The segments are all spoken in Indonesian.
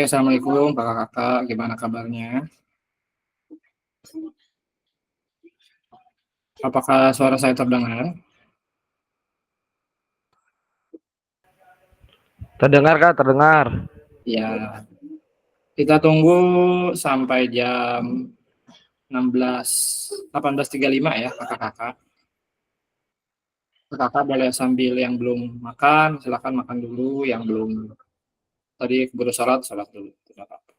Assalamualaikum kakak-kakak, gimana kabarnya? Apakah suara saya terdengar? Terdengar Kak, terdengar. Ya, kita tunggu sampai jam 16, 18.35 ya kakak-kakak. Kakak boleh sambil yang belum makan, silakan makan dulu. Yang belum tadi keburu sholat, sholat dulu. Tidak apa-apa.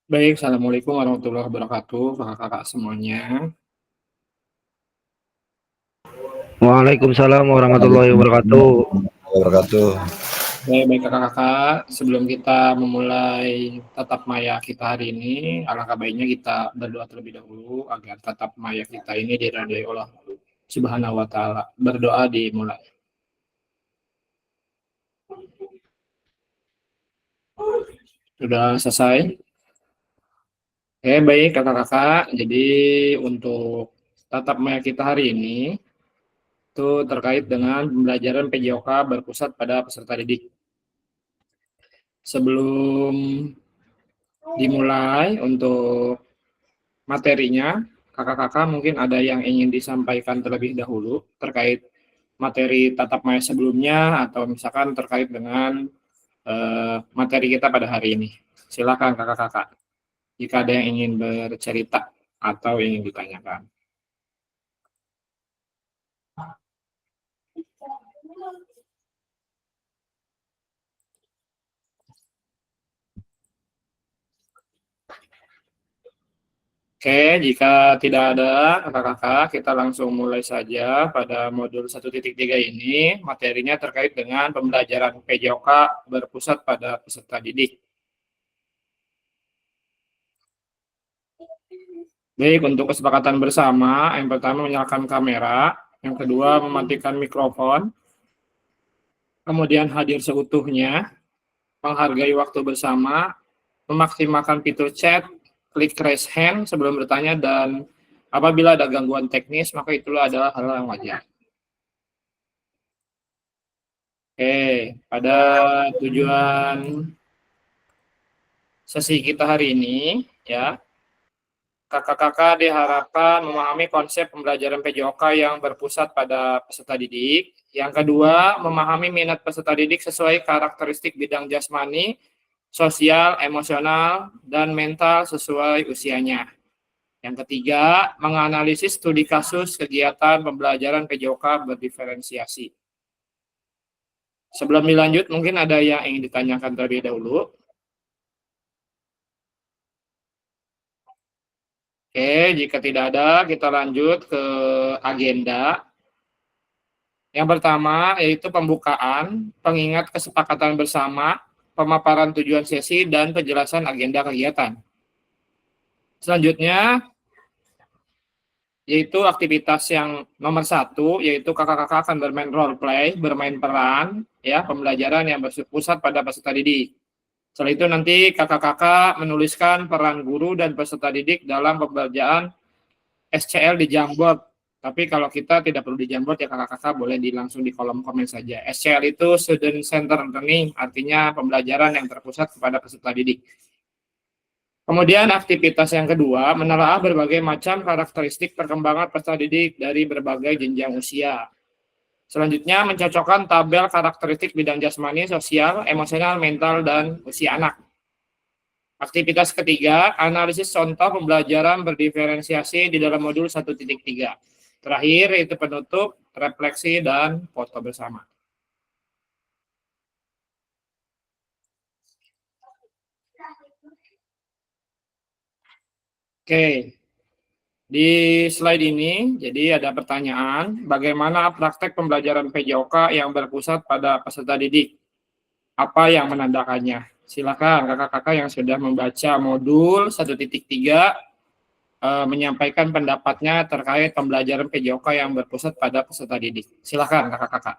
Baik, Assalamualaikum warahmatullahi wabarakatuh, kakak-kakak semuanya. Waalaikumsalam warahmatullahi wabarakatuh. Wabarakatuh. Baik, kakak-kakak, sebelum kita memulai tatap maya kita hari ini, alangkah baiknya kita berdoa terlebih dahulu agar tatap maya kita ini diridhoi Allah Subhanahu wa Ta'ala. Berdoa dimulai. Sudah selesai? Oke, baik kakak-kakak. Jadi untuk tatap maya kita hari ini itu terkait dengan pembelajaran PJOK berpusat pada peserta didik. Sebelum dimulai untuk materinya, kakak-kakak mungkin ada yang ingin disampaikan terlebih dahulu terkait materi tatap maya sebelumnya atau misalkan terkait dengan materi kita pada hari ini. Silakan kakak-kakak jika ada yang ingin bercerita atau ingin ditanyakan. Oke, jika tidak ada kakak-kakak, kita langsung mulai saja pada modul 1.3 ini. Materinya terkait dengan pembelajaran PJOK berpusat pada peserta didik. Baik, untuk kesepakatan bersama, yang pertama menyalakan kamera, yang kedua mematikan mikrofon, kemudian hadir seutuhnya, menghargai waktu bersama, memaksimalkan fitur chat, klik raise hand sebelum bertanya, dan apabila ada gangguan teknis, maka itulah adalah hal yang wajar. Oke, pada tujuan sesi kita hari ini, ya, kakak-kakak diharapkan memahami konsep pembelajaran PJOK yang berpusat pada peserta didik. Yang kedua, memahami minat peserta didik sesuai karakteristik bidang jasmani, sosial, emosional, dan mental sesuai usianya. Yang ketiga, menganalisis studi kasus kegiatan pembelajaran PJOK berdiferensiasi. Sebelum dilanjut, mungkin ada yang ingin ditanyakan terlebih dahulu. Oke, jika tidak ada, kita lanjut ke agenda. Yang pertama yaitu pembukaan, pengingat kesepakatan bersama, pemaparan tujuan sesi, dan penjelasan agenda kegiatan. Selanjutnya, yaitu aktivitas yang nomor 1, yaitu kakak-kakak akan bermain role play, bermain peran, ya, pembelajaran yang berpusat pada peserta didik. Setelah itu nanti kakak-kakak menuliskan peran guru dan peserta didik dalam pembelajaran SCL di Jamboard. Tapi kalau kita tidak perlu di Jamboard ya kakak-kakak boleh langsung di kolom komen saja. SCL itu Student Center Learning, artinya pembelajaran yang terpusat kepada peserta didik. Kemudian aktivitas yang kedua, menelaah berbagai macam karakteristik perkembangan peserta didik dari berbagai jenjang usia. Selanjutnya, mencocokkan tabel karakteristik bidang jasmani, sosial, emosional, mental, dan usia anak. Aktivitas ketiga, analisis contoh pembelajaran berdiferensiasi di dalam modul 1.3. Terakhir, yaitu penutup, refleksi, dan foto bersama. Oke, di slide ini, jadi ada pertanyaan, bagaimana praktek pembelajaran PJOK yang berpusat pada peserta didik? Apa yang menandakannya? Silakan kakak-kakak yang sudah membaca modul 1.3 menyampaikan pendapatnya terkait pembelajaran PJOK yang berpusat pada peserta didik. Silakan kakak-kakak.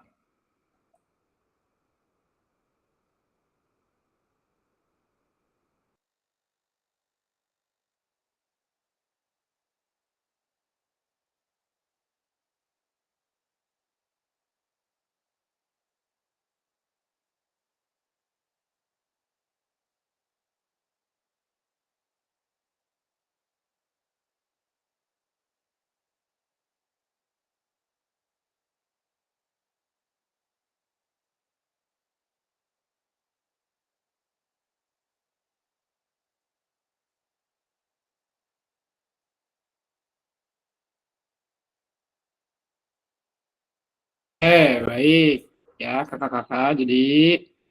Baik ya kakak-kakak. Jadi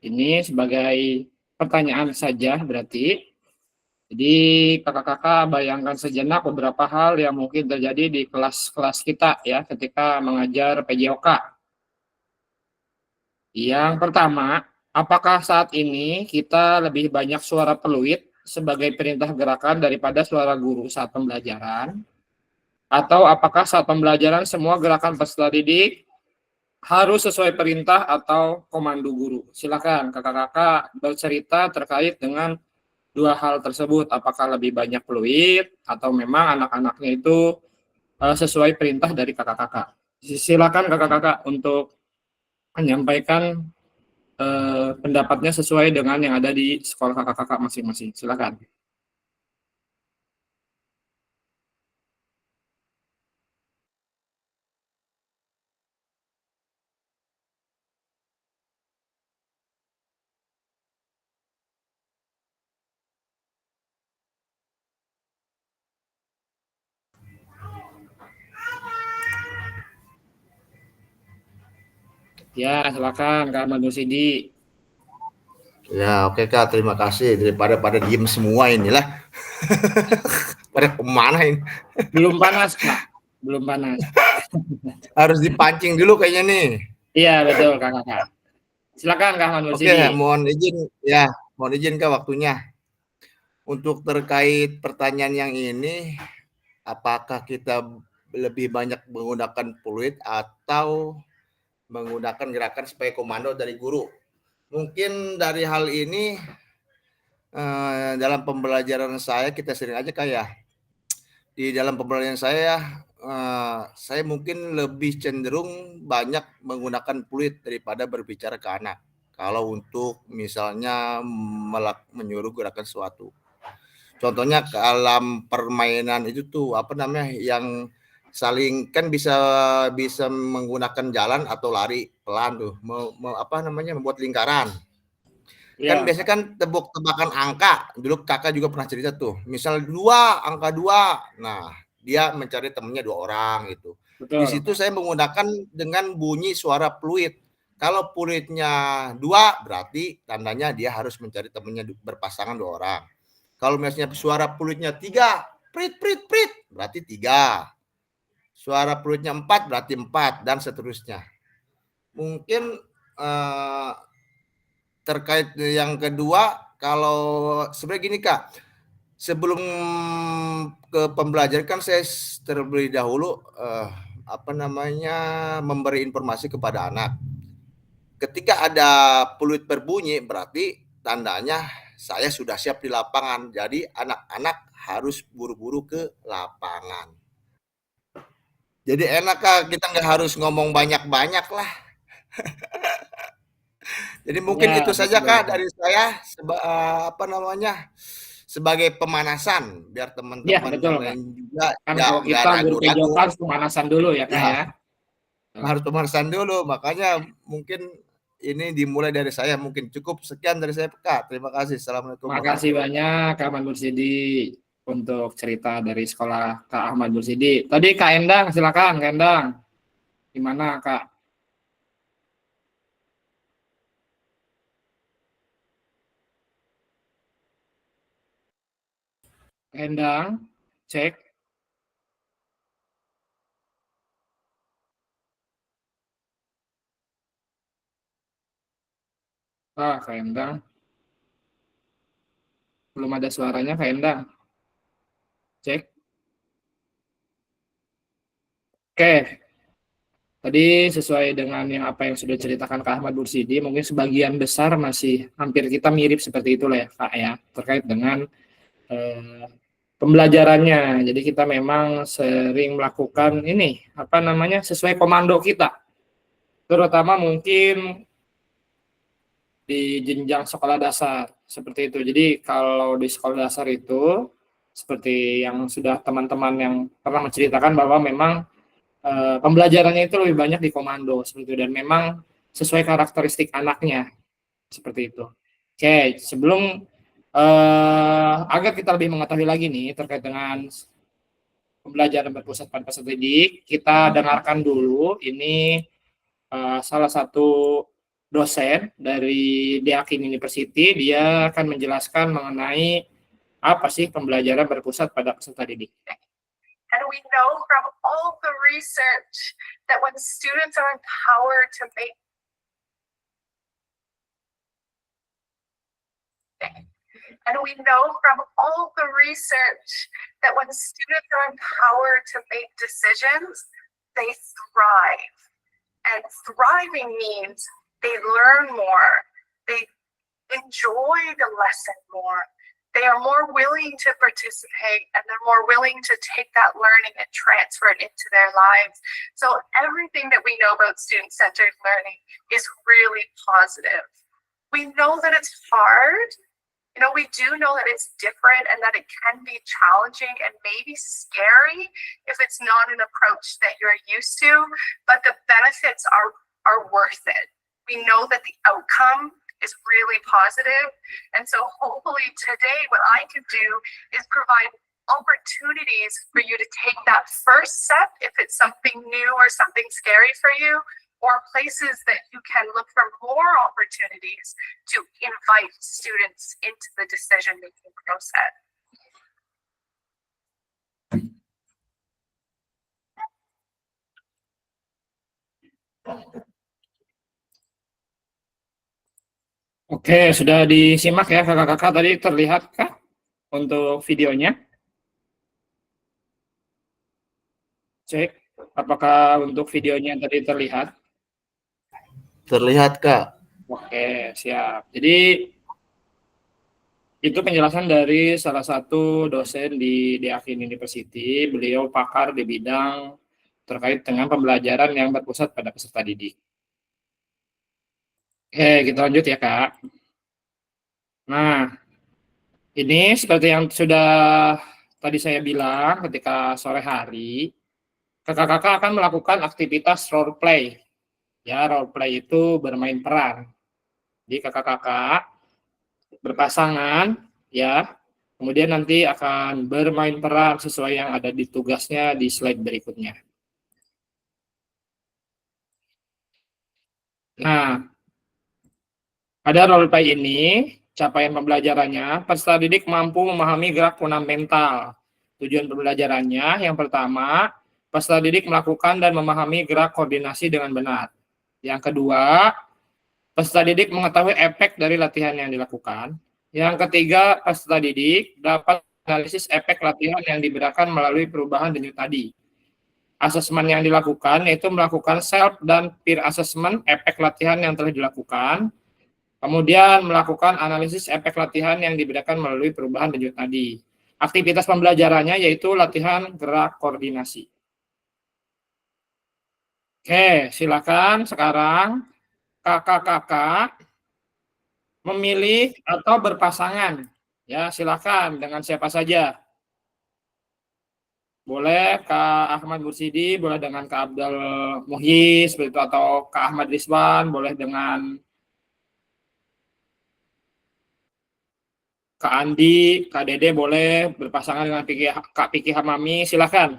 ini sebagai pertanyaan saja berarti. Jadi kakak-kakak bayangkan sejenak beberapa hal yang mungkin terjadi di kelas-kelas kita ya ketika mengajar PJOK. Yang pertama, apakah saat ini kita lebih banyak suara peluit sebagai perintah gerakan daripada suara guru saat pembelajaran? Atau apakah saat pembelajaran semua gerakan peserta didik harus sesuai perintah atau komando guru? Silakan kakak-kakak bercerita terkait dengan dua hal tersebut. Apakah lebih banyak peluit atau memang anak-anaknya itu sesuai perintah dari kakak-kakak? Silakan kakak-kakak untuk menyampaikan pendapatnya sesuai dengan yang ada di sekolah kakak-kakak masing-masing. Silakan. Ya, silakan Kak Ahmad Nursyidi. Ya, oke Kak, terima kasih. Daripada pada diem semua inilah. Pada kemana ini? Belum panas, Kak. Belum panas. Harus dipancing dulu kayaknya nih. Iya, betul kakak. Silakan Kak Ahmad Oke, Nursyidi. mohon izin Kak waktunya. Untuk terkait pertanyaan yang ini, apakah kita lebih banyak menggunakan fluid atau menggunakan gerakan sebagai komando dari guru? Mungkin dari hal ini dalam pembelajaran saya kita sering aja kayak di dalam pembelajaran saya mungkin lebih cenderung banyak menggunakan fluid daripada berbicara ke anak. Kalau untuk misalnya menyuruh gerakan sesuatu. Contohnya dalam permainan itu tuh apa namanya yang saling kan bisa menggunakan jalan atau lari pelan tuh, membuat lingkaran. Kan Ya, biasanya kan tebak-tebakan angka. Dulu kakak juga pernah cerita tuh. Misal 2, angka 2. Nah, dia mencari temannya 2 orang gitu. Di betul. situ saya menggunakan dengan bunyi suara fluid. Kalau fluidnya 2 berarti tandanya dia harus mencari temannya berpasangan 2 orang. Kalau misalnya suara fluidnya 3, prit prit prit berarti 3. Suara fluidnya 4 berarti 4 dan seterusnya. Mungkin terkait yang kedua, kalau sebenarnya gini Kak, sebelum ke pembelajaran kan saya terlebih dahulu memberi informasi kepada anak. Ketika ada peluit berbunyi berarti tandanya saya sudah siap di lapangan. Jadi anak-anak harus buru-buru ke lapangan. Jadi enak Kak, kita nggak harus ngomong banyak-banyak lah. Jadi mungkin Ya, itu saja betul. Kak dari saya sebagai pemanasan biar Ya, teman-teman betul yang Kak. lain juga Kan nggak kalau nggak kita guru PJOK ragu-ragu. harus pemanasan dulu ya Kak Ya, ya. harus pemanasan dulu. Makanya mungkin ini dimulai dari saya. Mungkin cukup sekian dari saya Kak. Terima kasih. Assalamualaikum Terima kasih warahmatullahi wabarakatuh. banyak Kak Ahmad Nursyidi untuk cerita dari sekolah Kak Ahmad Nursyidi. Tadi Kak Endang, silakan Kak Endang. Gimana Kak? Kak Endang, cek. Kak Endang. Belum ada suaranya Kak Endang. Cek. Oke, tadi sesuai dengan apa yang sudah ceritakan Kak Ahmad Nursyidi, mungkin sebagian besar masih hampir kita mirip seperti itulah ya Kak ya, terkait dengan pembelajarannya. Jadi kita memang sering melakukan ini, sesuai komando kita. Terutama mungkin di jenjang sekolah dasar, seperti itu. Jadi kalau di sekolah dasar itu, seperti yang sudah teman-teman yang pernah menceritakan bahwa memang pembelajarannya itu lebih banyak di komando seperti itu dan memang sesuai karakteristik anaknya seperti itu. Oke, sebelum agar kita lebih mengetahui lagi nih terkait dengan pembelajaran berpusat pada peserta didik, kita dengarkan dulu ini salah satu dosen dari Deakin University. Dia akan menjelaskan mengenai Apa sih pembelajaran berpusat pada peserta didik? And we know from all the research that when students are empowered to make And we know from all the research that when students are empowered to make decisions, they thrive. And thriving means they learn more, they enjoy the lesson more, they are more willing to participate, and they're more willing to take that learning and transfer it into their lives. So everything that we know about student-centered learning is really positive. We know that it's hard. You know, we do know that it's different and that it can be challenging and maybe scary if it's not an approach that you're used to, but the benefits are worth it. We know that the outcome is really positive. And so hopefully today what I can do is provide opportunities for you to take that first step if it's something new or something scary for you, or places that you can look for more opportunities to invite students into the decision-making process. Oke, sudah disimak ya kakak-kakak, tadi terlihat kah untuk videonya? Cek, apakah untuk videonya tadi terlihat? Terlihat, Kak. Oke, siap. Jadi itu penjelasan dari salah satu dosen di Deakin University. Beliau pakar di bidang terkait dengan pembelajaran yang berpusat pada peserta didik. Oke, kita lanjut ya, Kak. Nah, ini seperti yang sudah tadi saya bilang ketika sore hari, kakak-kakak akan melakukan aktivitas role play. Ya, role play itu bermain peran. Jadi kakak-kakak berpasangan, ya, kemudian nanti akan bermain peran sesuai yang ada di tugasnya di slide berikutnya. Nah, pada role play ini, capaian pembelajarannya, peserta didik mampu memahami gerak fundamental. Tujuan pembelajarannya, yang pertama, peserta didik melakukan dan memahami gerak koordinasi dengan benar. Yang kedua, peserta didik mengetahui efek dari latihan yang dilakukan. Yang ketiga, peserta didik dapat analisis efek latihan yang diberikan melalui perubahan denyut tadi. Asesmen yang dilakukan yaitu melakukan self dan peer assessment efek latihan yang telah dilakukan. Kemudian melakukan analisis efek latihan yang diberikan melalui perubahan denyut tadi. Aktivitas pembelajarannya yaitu latihan gerak koordinasi. Oke, silakan sekarang kakak-kakak memilih atau berpasangan. Ya, silakan dengan siapa saja. Boleh Kak Ahmad Mursidi, boleh dengan Kak Abdul Muhyi, seperti itu, atau Kak Ahmad Rizwan, boleh dengan Kak Andi, Kak Dede, boleh berpasangan dengan Kak Piki Hamami, silakan.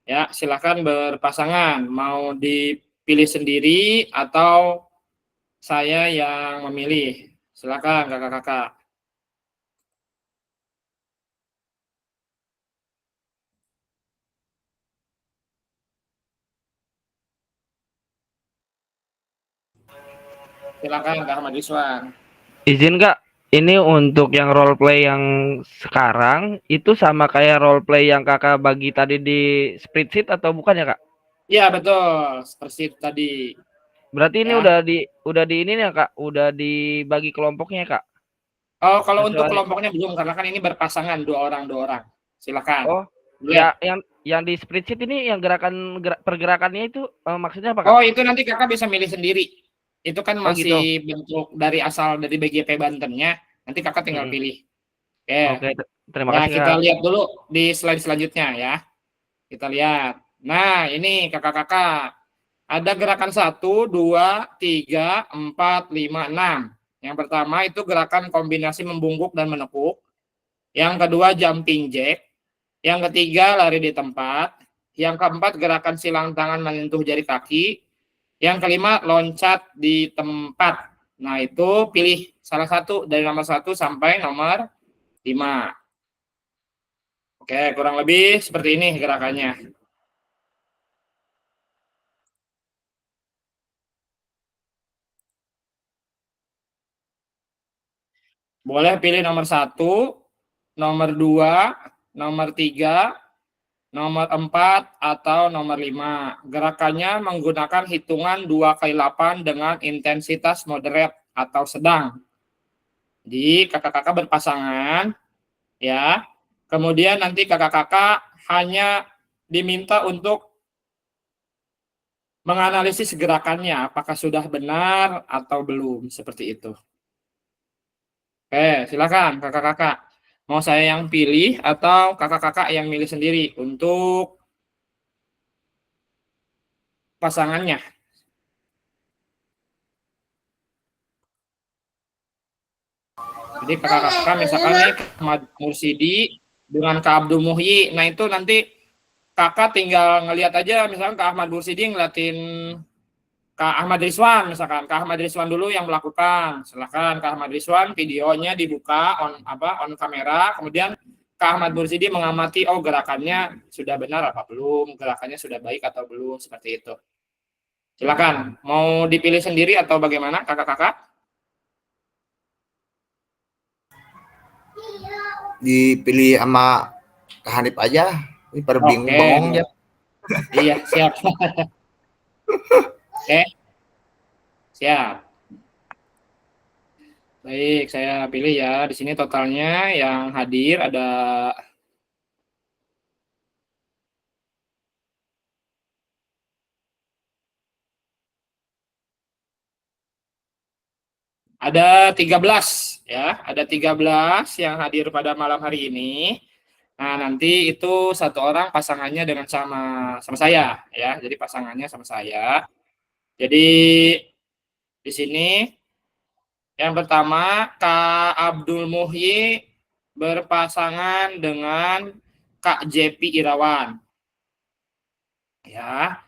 Ya, silakan berpasangan. Mau dipilih sendiri atau saya yang memilih. Silakan kakak-kakak. Silakan Kak Ahmad Rizwan. Izin Kak, ini untuk yang role play yang sekarang itu sama kayak role play yang kakak bagi tadi di spreadsheet atau bukan ya Kak? Iya betul, seperti tadi. Berarti ini Ya. udah di ini ya Kak, udah dibagi kelompoknya ya Kak? Oh, kalau untuk Sesuai. kelompoknya belum, karena kan ini berpasangan dua orang. Silakan. Oh, ya yang di spreadsheet ini yang pergerakannya itu maksudnya apa Kak? Oh, itu nanti kakak bisa milih sendiri. Itu kan masih gitu. bentuk dari asal dari BGP Bantennya. Nanti kakak tinggal pilih. Oke, terima Nah, kasih kita Kak. lihat dulu di slide selanjutnya ya. Kita lihat. Nah, ini kakak-kakak. Ada gerakan 1, 2, 3, 4, 5, 6. Yang pertama itu gerakan kombinasi membungkuk dan menekuk. Yang kedua jumping jack. Yang ketiga lari di tempat. Yang keempat gerakan silang tangan menyentuh jari kaki. Yang kelima loncat di tempat. Nah, itu pilih salah satu dari nomor 1 sampai nomor 5. Oke, kurang lebih seperti ini gerakannya. Boleh pilih nomor 1, nomor 2, nomor 3, nomor 4, atau nomor 5. Gerakannya menggunakan hitungan 2 kali 8 dengan intensitas moderate atau sedang. Jadi kakak-kakak berpasangan, ya. Kemudian nanti kakak-kakak hanya diminta untuk menganalisis gerakannya, apakah sudah benar atau belum, seperti itu. Oke, silakan kakak-kakak. Mau saya yang pilih atau kakak-kakak yang milih sendiri untuk pasangannya? Jadi kakak-kakak misalkan nih Ahmad Mursidi dengan Kak Abdul Muhyi. Nah itu nanti kakak tinggal ngelihat aja, misalkan Kak Ahmad Mursidi ngeliatin Kak Ahmad Rizwan, misalkan Kak Ahmad Rizwan dulu yang melakukan. Silakan Kak Ahmad Rizwan, videonya dibuka on kamera, kemudian Kak Ahmad Mursidi mengamati, oh gerakannya sudah benar apa belum, gerakannya sudah baik atau belum, seperti itu. Silakan, mau dipilih sendiri atau bagaimana kakak-kakak? Dipilih sama Kak Hanif aja. Ini pada Oke, bingung-bengong ya. iya siap. Oke, siap. Baik, saya pilih ya. Di sini totalnya yang hadir ada 13 ya, ada 13 yang hadir pada malam hari ini. Nah, nanti itu satu orang pasangannya dengan sama saya ya. Jadi pasangannya sama saya. Jadi di sini yang pertama Kak Abdul Muhyi berpasangan dengan Kak Jepi Irawan. Ya.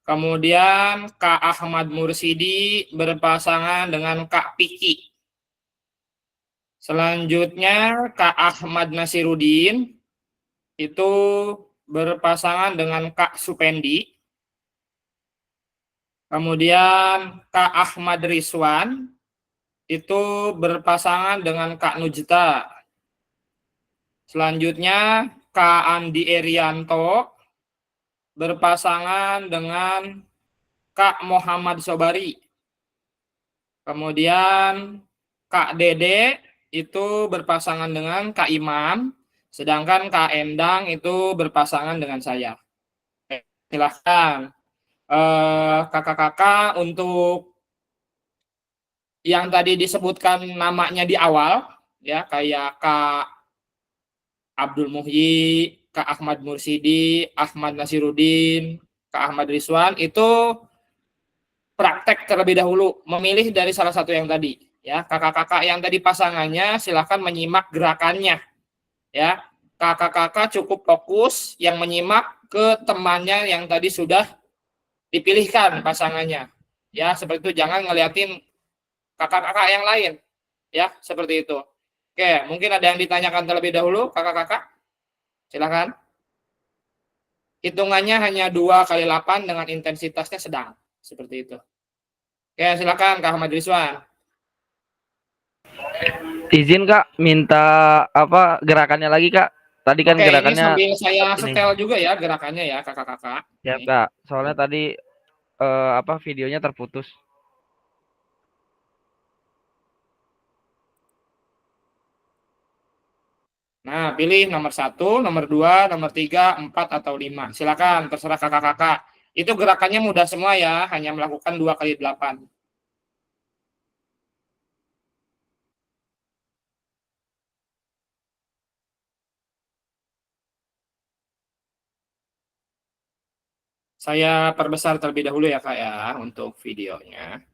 Kemudian Kak Ahmad Mursidi berpasangan dengan Kak Piki. Selanjutnya Kak Ahmad Nasirudin itu berpasangan dengan Kak Supendi. Kemudian Kak Ahmad Rizwan itu berpasangan dengan Kak Nujita. Selanjutnya Kak Andi Erianto berpasangan dengan Kak Muhammad Sobari. Kemudian Kak Dede itu berpasangan dengan Kak Imam, sedangkan Kak Endang itu berpasangan dengan saya. Silahkan kakak-kakak untuk yang tadi disebutkan namanya di awal, ya kayak Kak Abdul Muhyi, Kak Ahmad Mursidi, Ahmad Nasirudin, Kak Ahmad Rizwan itu praktek terlebih dahulu, memilih dari salah satu yang tadi. Ya, kakak-kakak yang tadi pasangannya silahkan menyimak gerakannya. Ya, kakak-kakak cukup fokus yang menyimak ke temannya yang tadi sudah dipilihkan pasangannya. Ya, seperti itu, jangan ngeliatin kakak-kakak yang lain. Ya, seperti itu. Oke, mungkin ada yang ditanyakan terlebih dahulu, kakak-kakak. Silahkan. Hitungannya hanya 2 kali 8 dengan intensitasnya sedang. Seperti itu. Oke, silakan Kak Ahmad Rizwan. Izin Kak, minta apa gerakannya lagi Kak? Tadi kan Oke, ini gerakannya sambil saya ini. setel juga ya gerakannya ya, kakak-kakak. Ya Ini. Kak, soalnya tadi apa videonya terputus. Nah, pilih nomor 1, nomor 2, nomor 3, 4, atau 5. Silakan, terserah kakak-kakak. Itu gerakannya mudah semua ya, hanya melakukan 2 kali 8. Saya perbesar terlebih dahulu ya Kak ya, untuk videonya.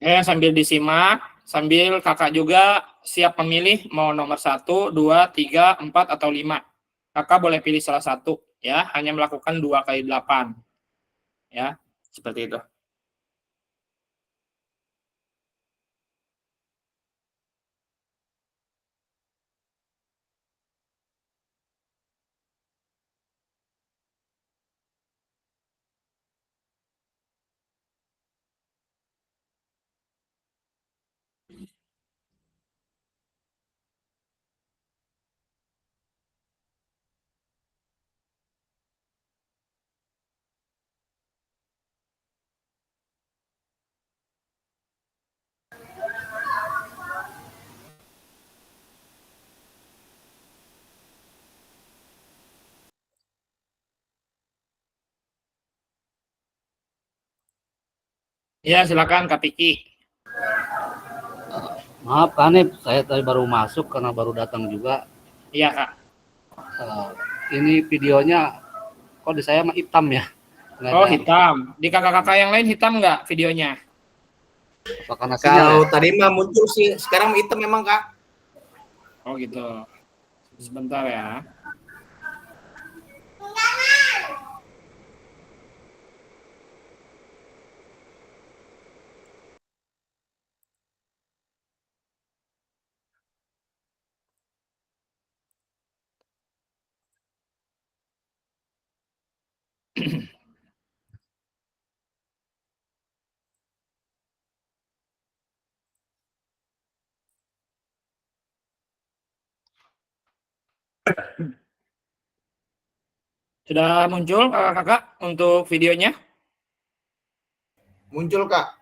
Sambil disimak, sambil kakak juga siap memilih mau nomor 1, 2, 3, 4, atau 5. Kakak boleh pilih salah satu, ya. Hanya melakukan 2 kali 8. Ya, seperti itu. Ya, silakan Kak Piki. Maaf Kak Hanif, saya tadi baru masuk karena baru datang juga. Iya, Kak. Ini videonya kok di saya mah hitam ya? Nggak Oh, ada. hitam. Di kakak-kakak yang lain hitam nggak videonya? Apa karena sinyal ya? Kalau tadi mah muncul sih, sekarang hitam memang Kak. Oh, gitu. Sebentar ya. Sudah muncul kakak-kakak untuk videonya? Muncul Kak.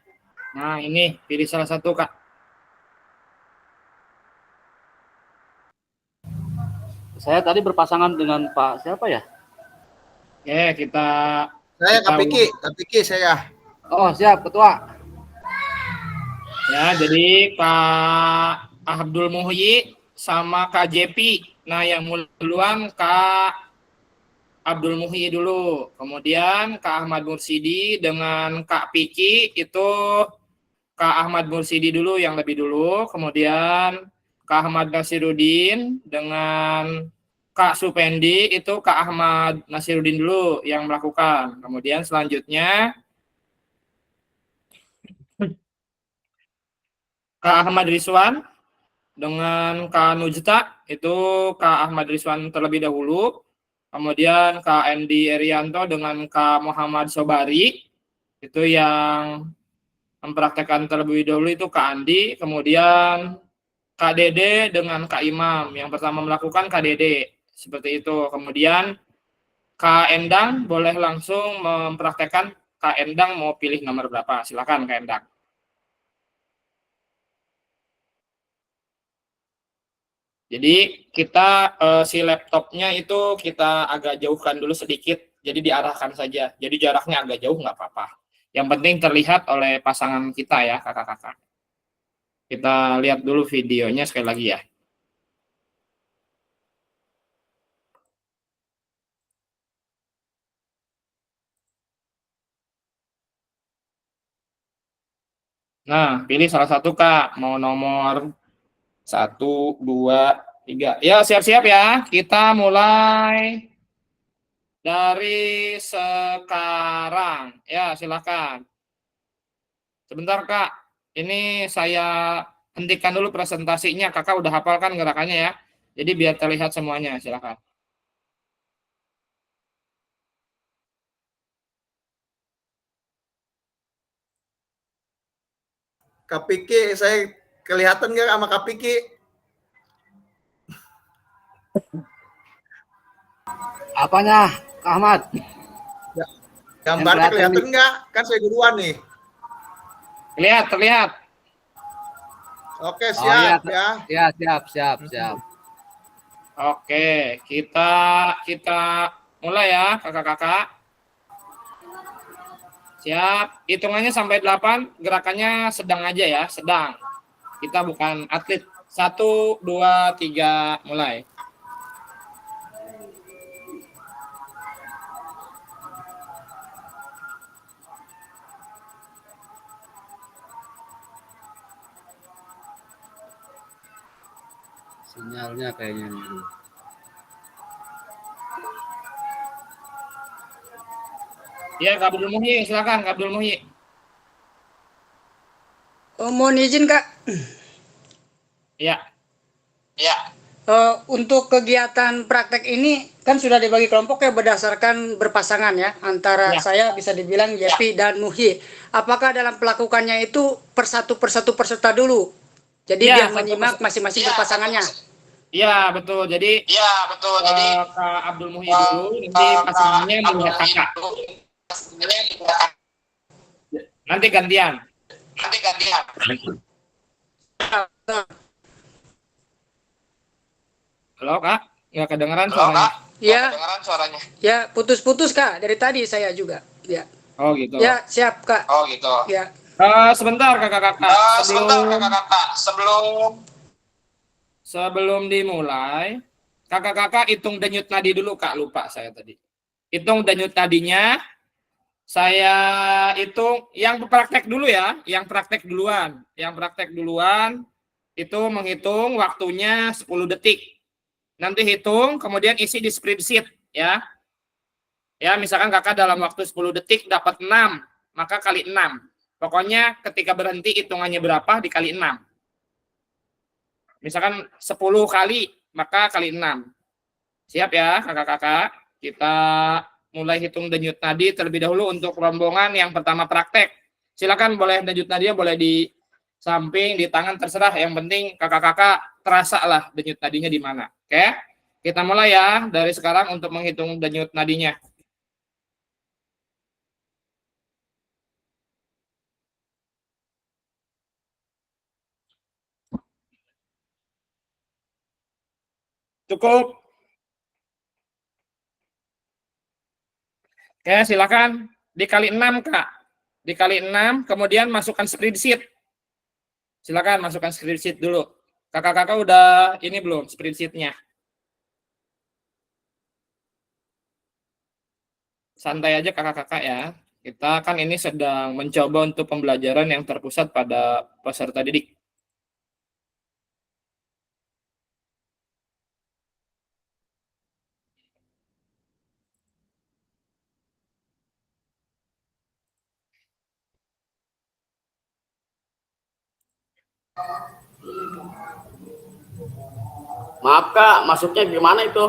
Nah, ini pilih salah satu, Kak. Saya tadi berpasangan dengan Pak siapa ya? Oke, kita Saya kita Kak Piki saya. Oh siap Ketua. ya, jadi Kak Abdul Muhyi sama Kak Jepi. Nah, yang mulai duluan Kak Abdul Muhyi dulu. Kemudian Kak Ahmad Mursidi dengan Kak Piki itu Kak Ahmad Mursidi dulu yang lebih dulu. Kemudian Kak Ahmad Nasiruddin dengan Kak Supendi itu Kak Ahmad Nasiruddin dulu yang melakukan. Kemudian selanjutnya Kak Ahmad Rizwan dengan Kak Nujta itu Kak Ahmad Rizwan terlebih dahulu. Kemudian Kak Endi Erianto dengan Kak Muhammad Sobari itu yang mempraktekkan terlebih dahulu itu Kak Andi. Kemudian Kak Dede dengan Kak Imam. Yang pertama melakukan Kak Dede. Seperti itu. Kemudian Kak Endang boleh langsung mempraktekkan. Kak Endang mau pilih nomor berapa? Silakan Kak Endang. Jadi kita si laptopnya itu kita agak jauhkan dulu sedikit. Jadi diarahkan saja. Jadi jaraknya agak jauh nggak apa-apa. Yang penting terlihat oleh pasangan kita ya kakak-kakak. Kita lihat dulu videonya sekali lagi ya. Nah, pilih salah satu Kak. Mau nomor 1, 2, 3. Ya, siap-siap ya. Kita mulai dari sekarang. Ya, silakan. Sebentar Kak. Ini saya hentikan dulu presentasinya. Kakak udah hafalkan gerakannya ya. Jadi biar terlihat semuanya. Silakan. Kak Piki, saya kelihatan nggak sama Kak Piki? Apanya Kak Ahmad? Gambarnya kelihatan nggak? Kan saya duluan nih. Terlihat. Oke, Oh iya, siap ya. ya siap. Oke, kita mulai ya, kakak-kakak. Siap. Hitungannya sampai 8, gerakannya sedang aja ya, sedang. Kita bukan atlet. 1, 2, 3, mulai. Sinyalnya kayaknya ini. Ya, Kak Abdul Muhyi, silakan Kak Abdul Muhyi. Mohon izin Kak, Ya, untuk kegiatan praktek ini kan sudah dibagi kelompok ya berdasarkan berpasangan ya antara ya. saya bisa dibilang Yepi dan Muhyi. Apakah dalam pelakukannya itu persatu peserta dulu? Jadi Ya, dia menyimak masing-masing berpasangannya. Iya, betul. Jadi Kak Abdul Muhyi dulu, nanti pasangannya melihat kakak. Nanti gantian. Halo Kak, nggak kedengeran suaranya. Ya, ya putus-putus Kak dari tadi saya juga. Ya, Oh gitu. ya siap Kak. Ya. Sebentar kakak-kakak, sebelum dimulai, kakak-kakak hitung denyut nadi dulu Kak, lupa saya tadi. Hitung denyut nadinya, saya hitung yang praktek dulu ya, yang praktek duluan itu menghitung waktunya 10 detik. Nanti hitung, kemudian isi di spreadsheet ya. Ya, misalkan kakak dalam waktu 10 detik dapat 6, maka kali 6. Pokoknya ketika berhenti hitungannya berapa dikali 6. Misalkan 10 kali, maka kali 6. Siap ya kakak-kakak? Kita mulai hitung denyut nadi terlebih dahulu untuk rombongan yang pertama praktek. Silakan boleh denyut nadinya boleh di samping, di tangan, terserah. Yang penting kakak-kakak terasa lah denyut nadinya di mana. Oke? Kita mulai ya dari sekarang untuk menghitung denyut nadinya. Cukup? Oke, silakan dikali 6, Kak. Dikali 6, kemudian masukkan spreadsheet. Silakan masukkan spreadsheet dulu. Kakak-kakak udah ini belum spreadsheet-nya? Santai aja kakak-kakak ya. Kita kan ini sedang mencoba untuk pembelajaran yang terpusat pada peserta didik. Maaf Kak, masuknya gimana itu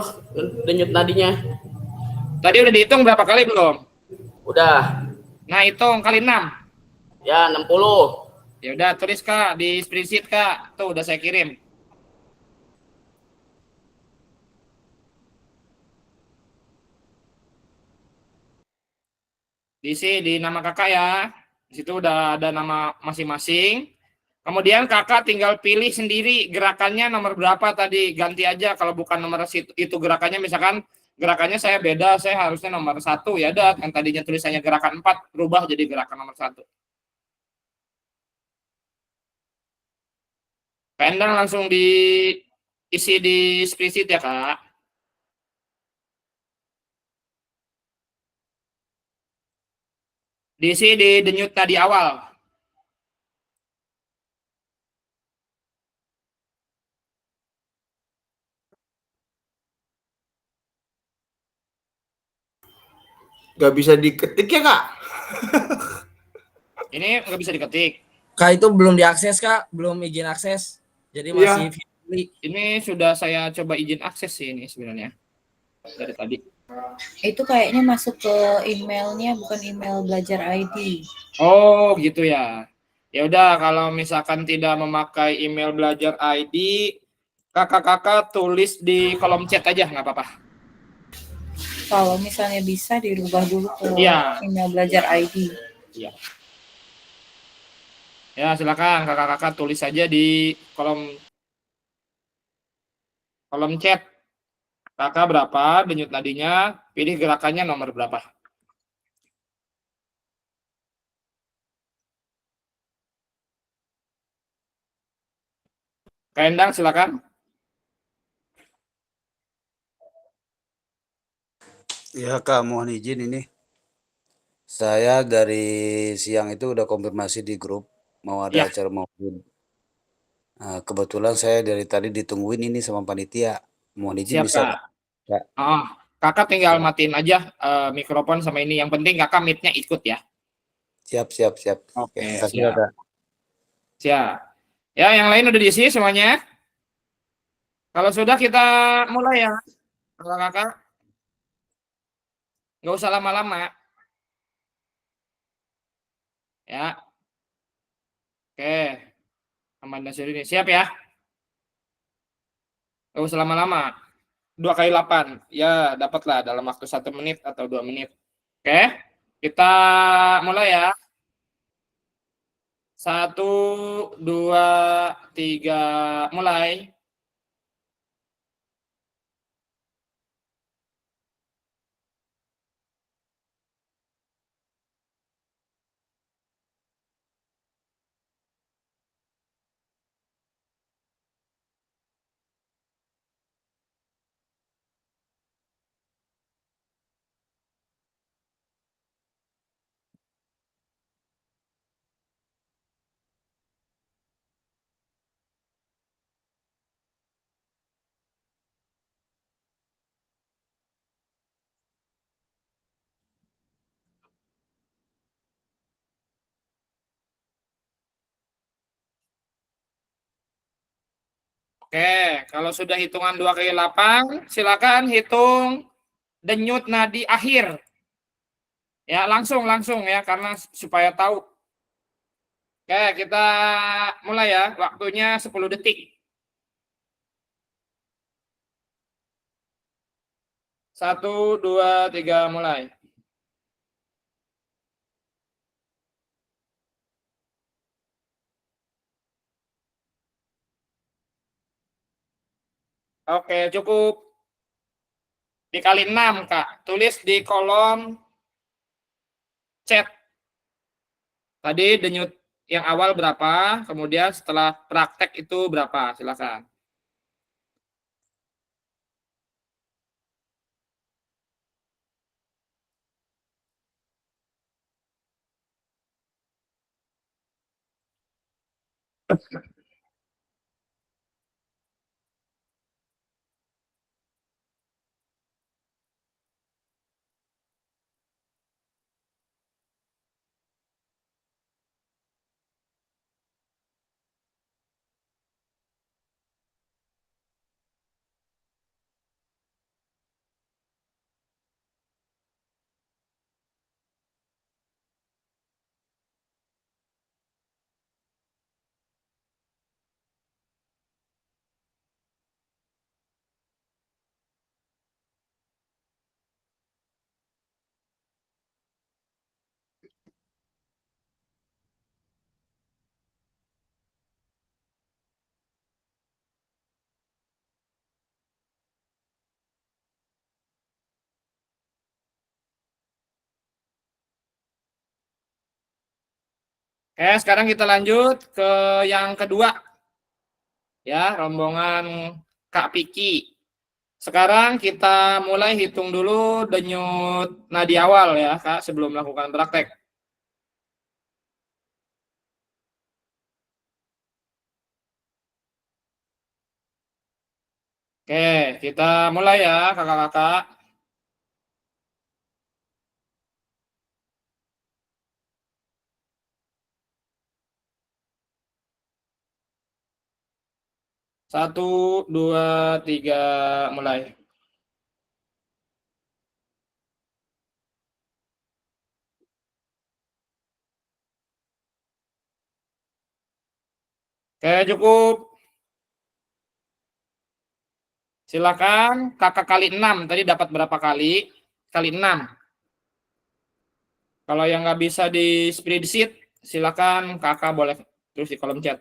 denyut nadinya? Tadi udah dihitung berapa kali belum? Udah, Nah, hitung kali 6. ya 60. Ya udah tulis Kak di spreadsheet Kak. Tuh udah saya kirim. Diisi di nama kakak ya. Di situ udah ada nama masing-masing. Kemudian kakak tinggal pilih sendiri gerakannya nomor berapa tadi. Ganti aja kalau bukan nomor itu gerakannya. Misalkan gerakannya saya beda, saya harusnya nomor 1. Ya udah, yang tadinya tulisannya gerakan 4, berubah jadi gerakan nomor 1. Pendang langsung diisi di spreadsheet ya Kak. Diisi di denyut tadi awal. Gak bisa diketik ya Kak? Ini nggak bisa diketik. Kak itu belum diakses Kak, belum izin akses. Jadi masih Ini sudah saya coba izin akses sih ini sebenarnya. Dari tadi. Itu kayaknya masuk ke emailnya, bukan email belajar ID. Oh, gitu ya. Ya udah, kalau misalkan tidak memakai email belajar ID, kakak-kakak tulis di kolom chat aja, nggak apa-apa. Kalau misalnya bisa dirubah dulu ke Iya. email belajar ID. Iya. Ya, silakan kakak-kakak tulis saja di kolom chat. Kakak berapa denyut nadinya, pilih gerakannya nomor berapa. Kak Endang, silakan. Ya Kak, mohon izin ini. Saya dari siang itu udah konfirmasi di grup mau ada Ya. acara maulid. Kebetulan saya dari tadi ditungguin ini sama panitia. Mohon izin Siap, bisa Kak. nggak? Kak, Ah, kakak tinggal ya. matiin aja mikrofon sama ini. Yang penting kakak mic-nya ikut ya. Siap, siap, siap. Oke, Oke, makasih siap. Kakak. Siap. Ya, yang lain udah diisi semuanya. Kalau sudah kita mulai ya, kakak-kakak. Nggak usah lama-lama. Ya, oke. Amanda ini siap ya. Nggak usah lama-lama. 2 kali 8. Ya, dapatlah dalam waktu 1 menit atau 2 menit. Oke, kita mulai ya. 1, 2, 3, mulai. Oke, kalau sudah hitungan 2 kali 8, silakan hitung denyut nadi akhir. Ya, langsung ya, karena supaya tahu. Oke, kita mulai ya. Waktunya 10 detik. 1, 2, 3, mulai. Oke, cukup. Dikali 6, Kak. Tulis di kolom chat. Tadi denyut yang awal berapa, kemudian setelah praktek itu berapa, silakan. Oke, sekarang kita lanjut ke yang kedua. Ya, rombongan Kak Piki. Sekarang kita mulai hitung dulu denyut nadi awal ya, Kak, sebelum melakukan praktek. Oke, kita mulai ya, kakak-kakak. Satu, dua, tiga, mulai. Oke, cukup. Silakan kakak kali 6. Tadi dapat berapa kali? Kali 6. Kalau yang nggak bisa di spreadsheet, silakan kakak boleh terus di kolom chat.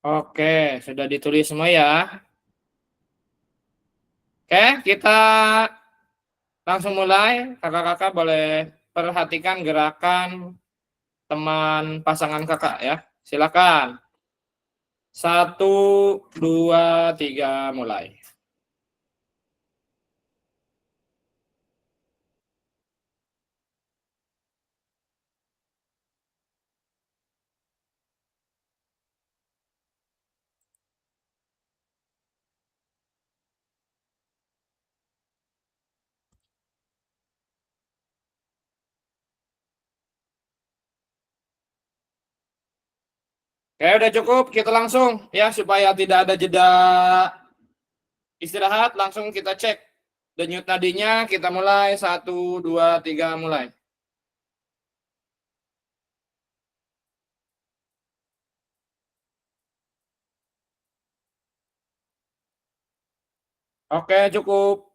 Oke, sudah ditulis semua ya. Oke, kita langsung mulai. Kakak-kakak boleh perhatikan gerakan teman pasangan kakak ya. Silakan. 1, 2, 3, mulai. Oke, udah cukup. Kita langsung ya supaya tidak ada jeda istirahat. Langsung kita cek denyut nadinya. Kita mulai 1, 2, 3, mulai. Oke, cukup.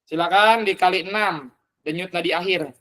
Silakan dikali 6 denyut nadi akhir.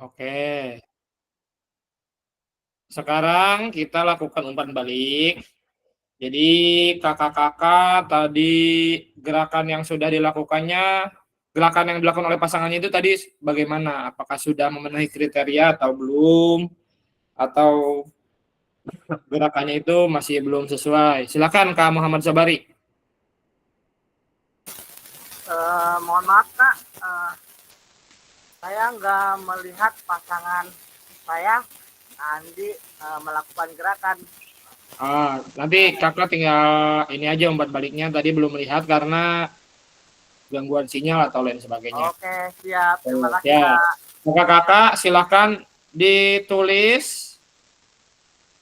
Oke. Sekarang kita lakukan umpan balik. Jadi kakak-kakak tadi gerakan yang sudah dilakukannya, gerakan yang dilakukan oleh pasangannya itu tadi bagaimana? Apakah sudah memenuhi kriteria atau belum? Atau gerakannya itu masih belum sesuai? Silakan Kak Muhammad Sabari. Mohon maaf Kak, saya nggak melihat pasangan saya Andi melakukan gerakan. Nanti kakak tinggal ini aja umpan baliknya tadi belum melihat karena gangguan sinyal atau lain sebagainya. Oke, siap. Terima kasih Ya. Kak. Kakak-kakak silahkan ditulis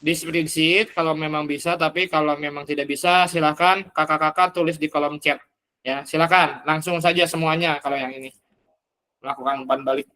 di spreadsheet kalau memang bisa, tapi kalau memang tidak bisa silahkan kakak-kakak tulis di kolom chat. Ya, silahkan langsung saja semuanya kalau yang ini melakukan umpan balik.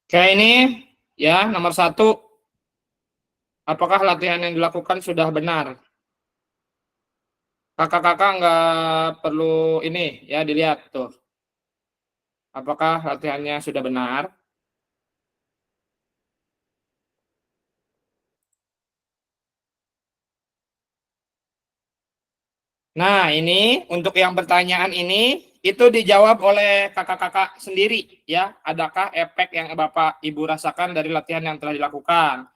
Oke, ini ya nomor 1. Apakah latihan yang dilakukan sudah benar? Kakak-kakak nggak perlu ini ya dilihat tuh. Apakah latihannya sudah benar? Nah, ini untuk yang pertanyaan ini itu dijawab oleh kakak-kakak sendiri ya. Adakah efek yang Bapak Ibu rasakan dari latihan yang telah dilakukan?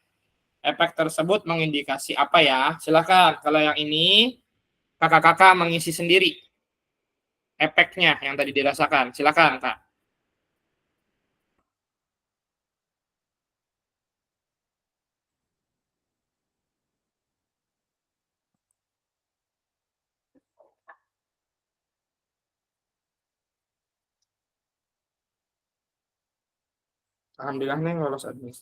Efek tersebut mengindikasi apa ya? Silakan. Kalau yang ini kakak-kakak mengisi sendiri. efeknya yang tadi dirasakan. Silakan, Kak. Alhamdulillah nih lolos admis.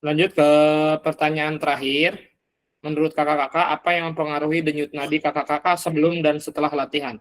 Lanjut ke pertanyaan terakhir. Menurut kakak-kakak, apa yang mempengaruhi denyut nadi kakak-kakak sebelum dan setelah latihan?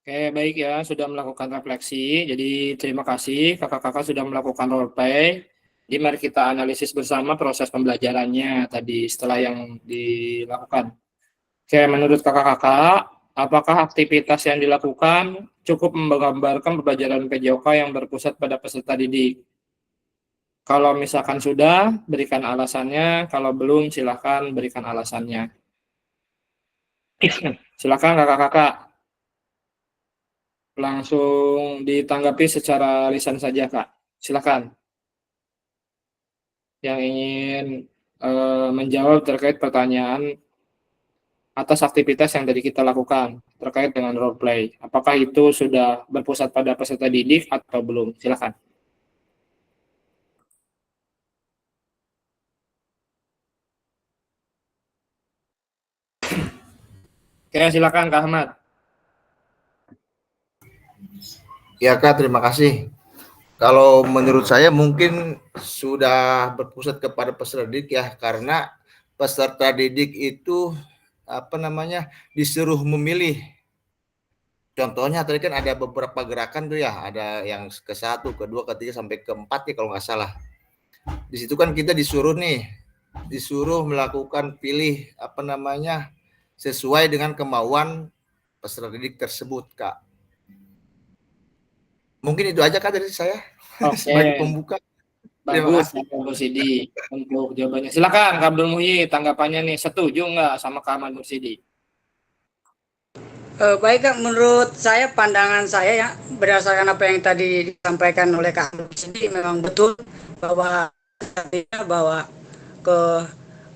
Oke, baik ya, sudah melakukan refleksi. Jadi terima kasih kakak-kakak sudah melakukan role play. Jadi mari kita analisis bersama proses pembelajarannya tadi setelah yang dilakukan. Oke, menurut kakak-kakak, apakah aktivitas yang dilakukan cukup menggambarkan pembelajaran PJOK yang berpusat pada peserta didik? Kalau misalkan sudah, berikan alasannya. Kalau belum, silakan berikan alasannya. Silakan kakak-kakak. Langsung ditanggapi secara lisan saja, Kak. Silakan. Yang ingin menjawab terkait pertanyaan atas aktivitas yang tadi kita lakukan terkait dengan role play. Apakah itu sudah berpusat pada peserta didik atau belum? Silakan. Oke, silakan Kak Ahmad. Ya Kak, terima kasih. Kalau menurut saya mungkin sudah berpusat kepada peserta didik ya, karena peserta didik itu disuruh memilih. Contohnya tadi kan ada beberapa gerakan tuh ya, ada yang ke-1, ke-2, ke-3 sampai ke-4 ya kalau nggak salah. Di situ kan kita disuruh melakukan pilih sesuai dengan kemauan peserta didik tersebut, Kak. Mungkin itu aja Kak dari saya. Sebagai pembuka. Bagus, Kak Sidi untuk jawabannya. Silakan Kak Abdul Muhyi, tanggapannya nih, setuju nggak sama Kak Ahmad Mursidi? Baik Kak, menurut saya pandangan saya ya berdasarkan apa yang tadi disampaikan oleh Kak Abdul Sidi memang betul bahwa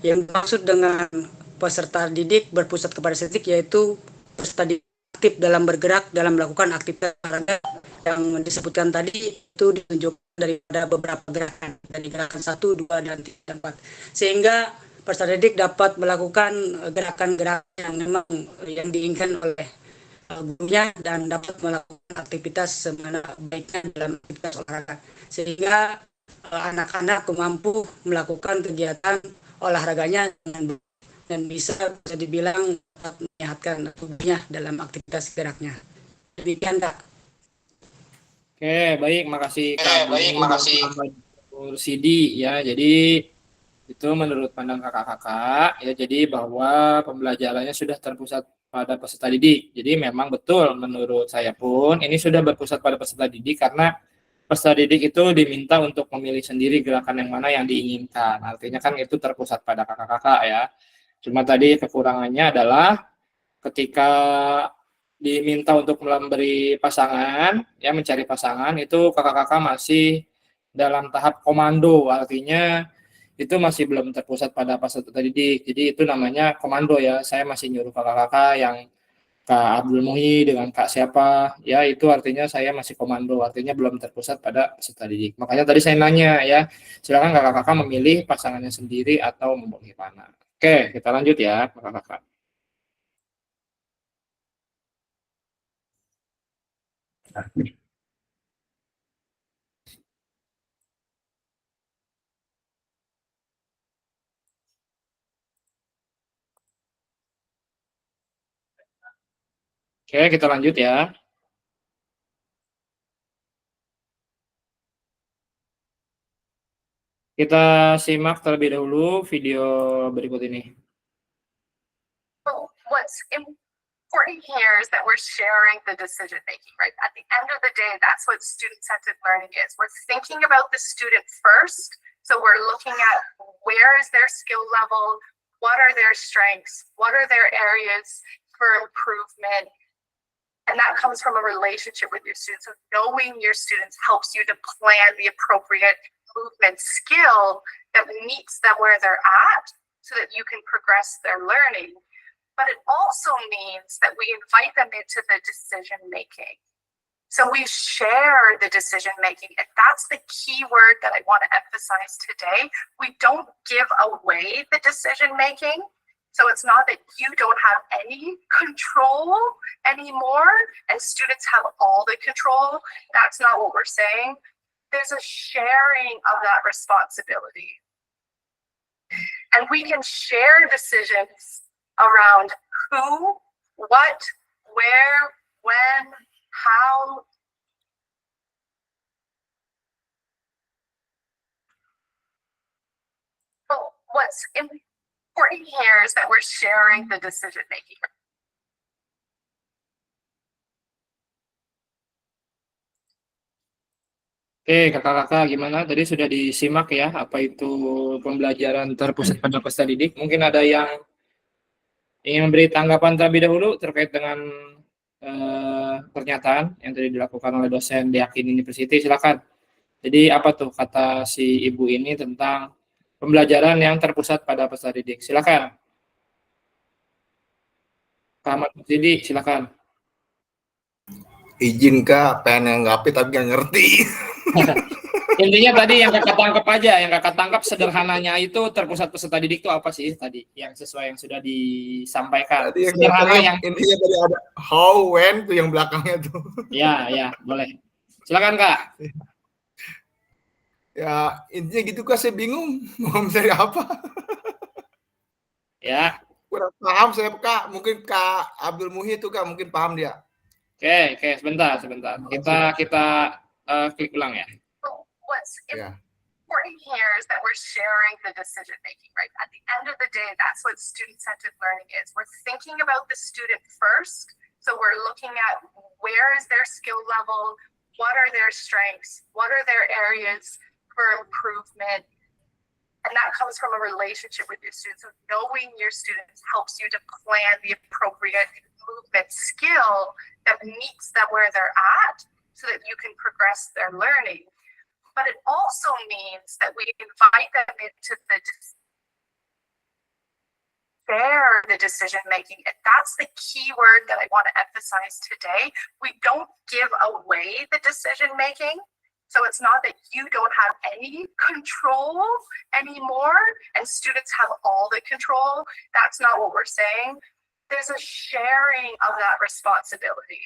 yang dimaksud dengan peserta didik berpusat kepada estetik yaitu peserta didik aktif dalam bergerak dalam melakukan aktivitas olahraga yang disebutkan tadi itu ditunjukkan daripada beberapa gerakan dari gerakan 1, 2, dan 3, dan 4 sehingga peserta didik dapat melakukan gerakan-gerakan yang memang yang diinginkan oleh gurunya dan dapat melakukan aktivitas semana baiknya dalam aktivitas olahraga sehingga anak-anak mampu melakukan kegiatan olahraganya dan bisa dibilang menyehatkan tubuhnya dalam aktivitas geraknya. Demikian Kak. Oke, baik, makasih Kak. Makasih Sidi ya. Jadi itu menurut pandang kakak-kakak ya. Jadi bahwa pembelajarannya sudah terpusat pada peserta didik. Jadi memang betul menurut saya pun ini sudah berpusat pada peserta didik karena peserta didik itu diminta untuk memilih sendiri gerakan yang mana yang diinginkan. Artinya kan itu terpusat pada kakak-kakak ya. Cuma tadi kekurangannya adalah ketika diminta untuk memberi pasangan, ya mencari pasangan, itu kakak-kakak masih dalam tahap komando, artinya itu masih belum terpusat pada peserta didik. Jadi itu namanya komando ya. Saya masih nyuruh kakak-kakak yang Kak Abdul Muhyi dengan Kak siapa, ya itu artinya saya masih komando, artinya belum terpusat pada peserta didik. Makanya tadi saya nanya ya, silakan kakak-kakak memilih pasangannya sendiri atau mau gimana. Oke, kita lanjut ya kakak-kakak. Oke, kita lanjut ya. Kita simak terlebih dahulu video berikut ini. What's important here is that we're sharing the decision making, right? At the end of the day, that's what student-centered learning is. We're thinking about the student first. So we're looking at where is their skill level, what are their strengths, what are their areas for improvement. And that comes from a relationship with your students. So knowing your students helps you to plan the appropriate movement skill that meets them where they're at so that you can progress their learning. But it also means that we invite them into the decision making. So we share the decision making, and that's the key word that I want to emphasize today. We don't give away the decision making. So it's not that you don't have any control anymore and students have all the control. That's not what we're saying. There's a sharing of that responsibility. And we can share decisions around who, what, where, when, how. But what's important here is that we're sharing the decision making. Oke, kakak-kakak gimana? Tadi sudah disimak ya, apa itu pembelajaran terpusat pada peserta didik. Mungkin ada yang ingin memberi tanggapan terlebih dahulu terkait dengan pernyataan yang tadi dilakukan oleh dosen di Yakin University. Silakan. Jadi apa tuh kata si ibu ini tentang pembelajaran yang terpusat pada peserta didik? Silakan. Kak Ahmad Mursidi, silakan. Izin Kak, pengen nganggapi tapi nggak ngerti. Intinya tadi yang kakak tangkap aja, yang kakak tangkap sederhananya itu terpusat peserta didik itu apa sih tadi yang sesuai yang sudah disampaikan? Tadi Sederhana yang intinya tadi ada how, when tuh yang belakangnya tuh. ya boleh. Silakan Kak. Ya intinya gitu Kak, saya bingung mau mencari apa. Ya. Kurang paham saya Kak, mungkin Kak Abdul Muhi itu Kak mungkin paham dia. Oke, sebentar. Kita klik ulang ya. What's Ya. important here is that we're sharing the decision making, right? At the end of the day, that's what student-centered learning is. We're thinking about the student first. So we're looking at where is their skill level, what are their strengths, what are their areas for improvement. And that comes from a relationship with your students. So knowing your students helps you to plan the appropriate movement skill that meets them where they're at so that you can progress their learning. But it also means that we invite them into share the decision making. And that's the key word that I want to emphasize today. We don't give away the decision making. So it's not that you don't have any control anymore and students have all the control. That's not what we're saying. There's a sharing of that responsibility.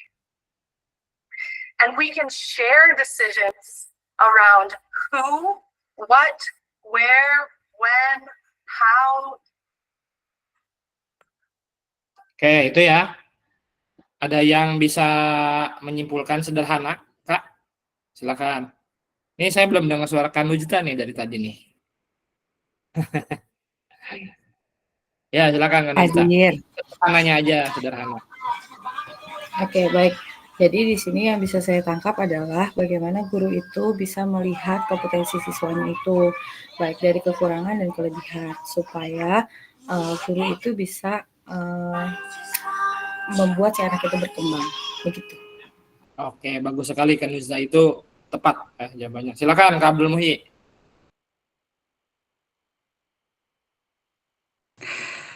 And we can share decisions around who, what, where, when, how. Oke, itu ya. Ada yang bisa menyimpulkan sederhana, Kak? Silakan. Ini saya belum dengar suara Kanujta nih dari tadi nih. Ya, silakan Kanujta. Hadir. Sederhananya aja, sederhana. Oke, baik. Jadi di sini yang bisa saya tangkap adalah bagaimana guru itu bisa melihat kompetensi siswanya itu, baik dari kekurangan dan kelebihan, supaya guru itu bisa membuat si anak itu berkembang. Begitu. Oke, bagus sekali Kanujta, itu tepat jawabannya. Silakan Kak Abdul Muhi.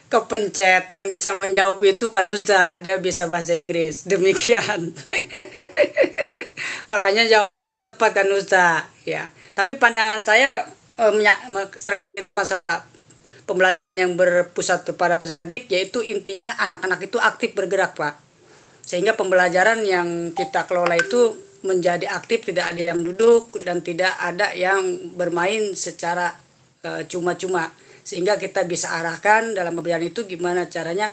Kepencet bisa menjawab itu harus dia bisa bahasa Inggris. Demikian. Makanya jawab tepat kan Ustaz. Ya. Tapi pandangan saya masalah pembelajaran yang berpusat kepada didik, yaitu intinya anak-anak itu aktif bergerak, Pak. Sehingga pembelajaran yang kita kelola itu menjadi aktif, tidak ada yang duduk dan tidak ada yang bermain secara cuma-cuma. Sehingga kita bisa arahkan dalam pembelajaran itu gimana caranya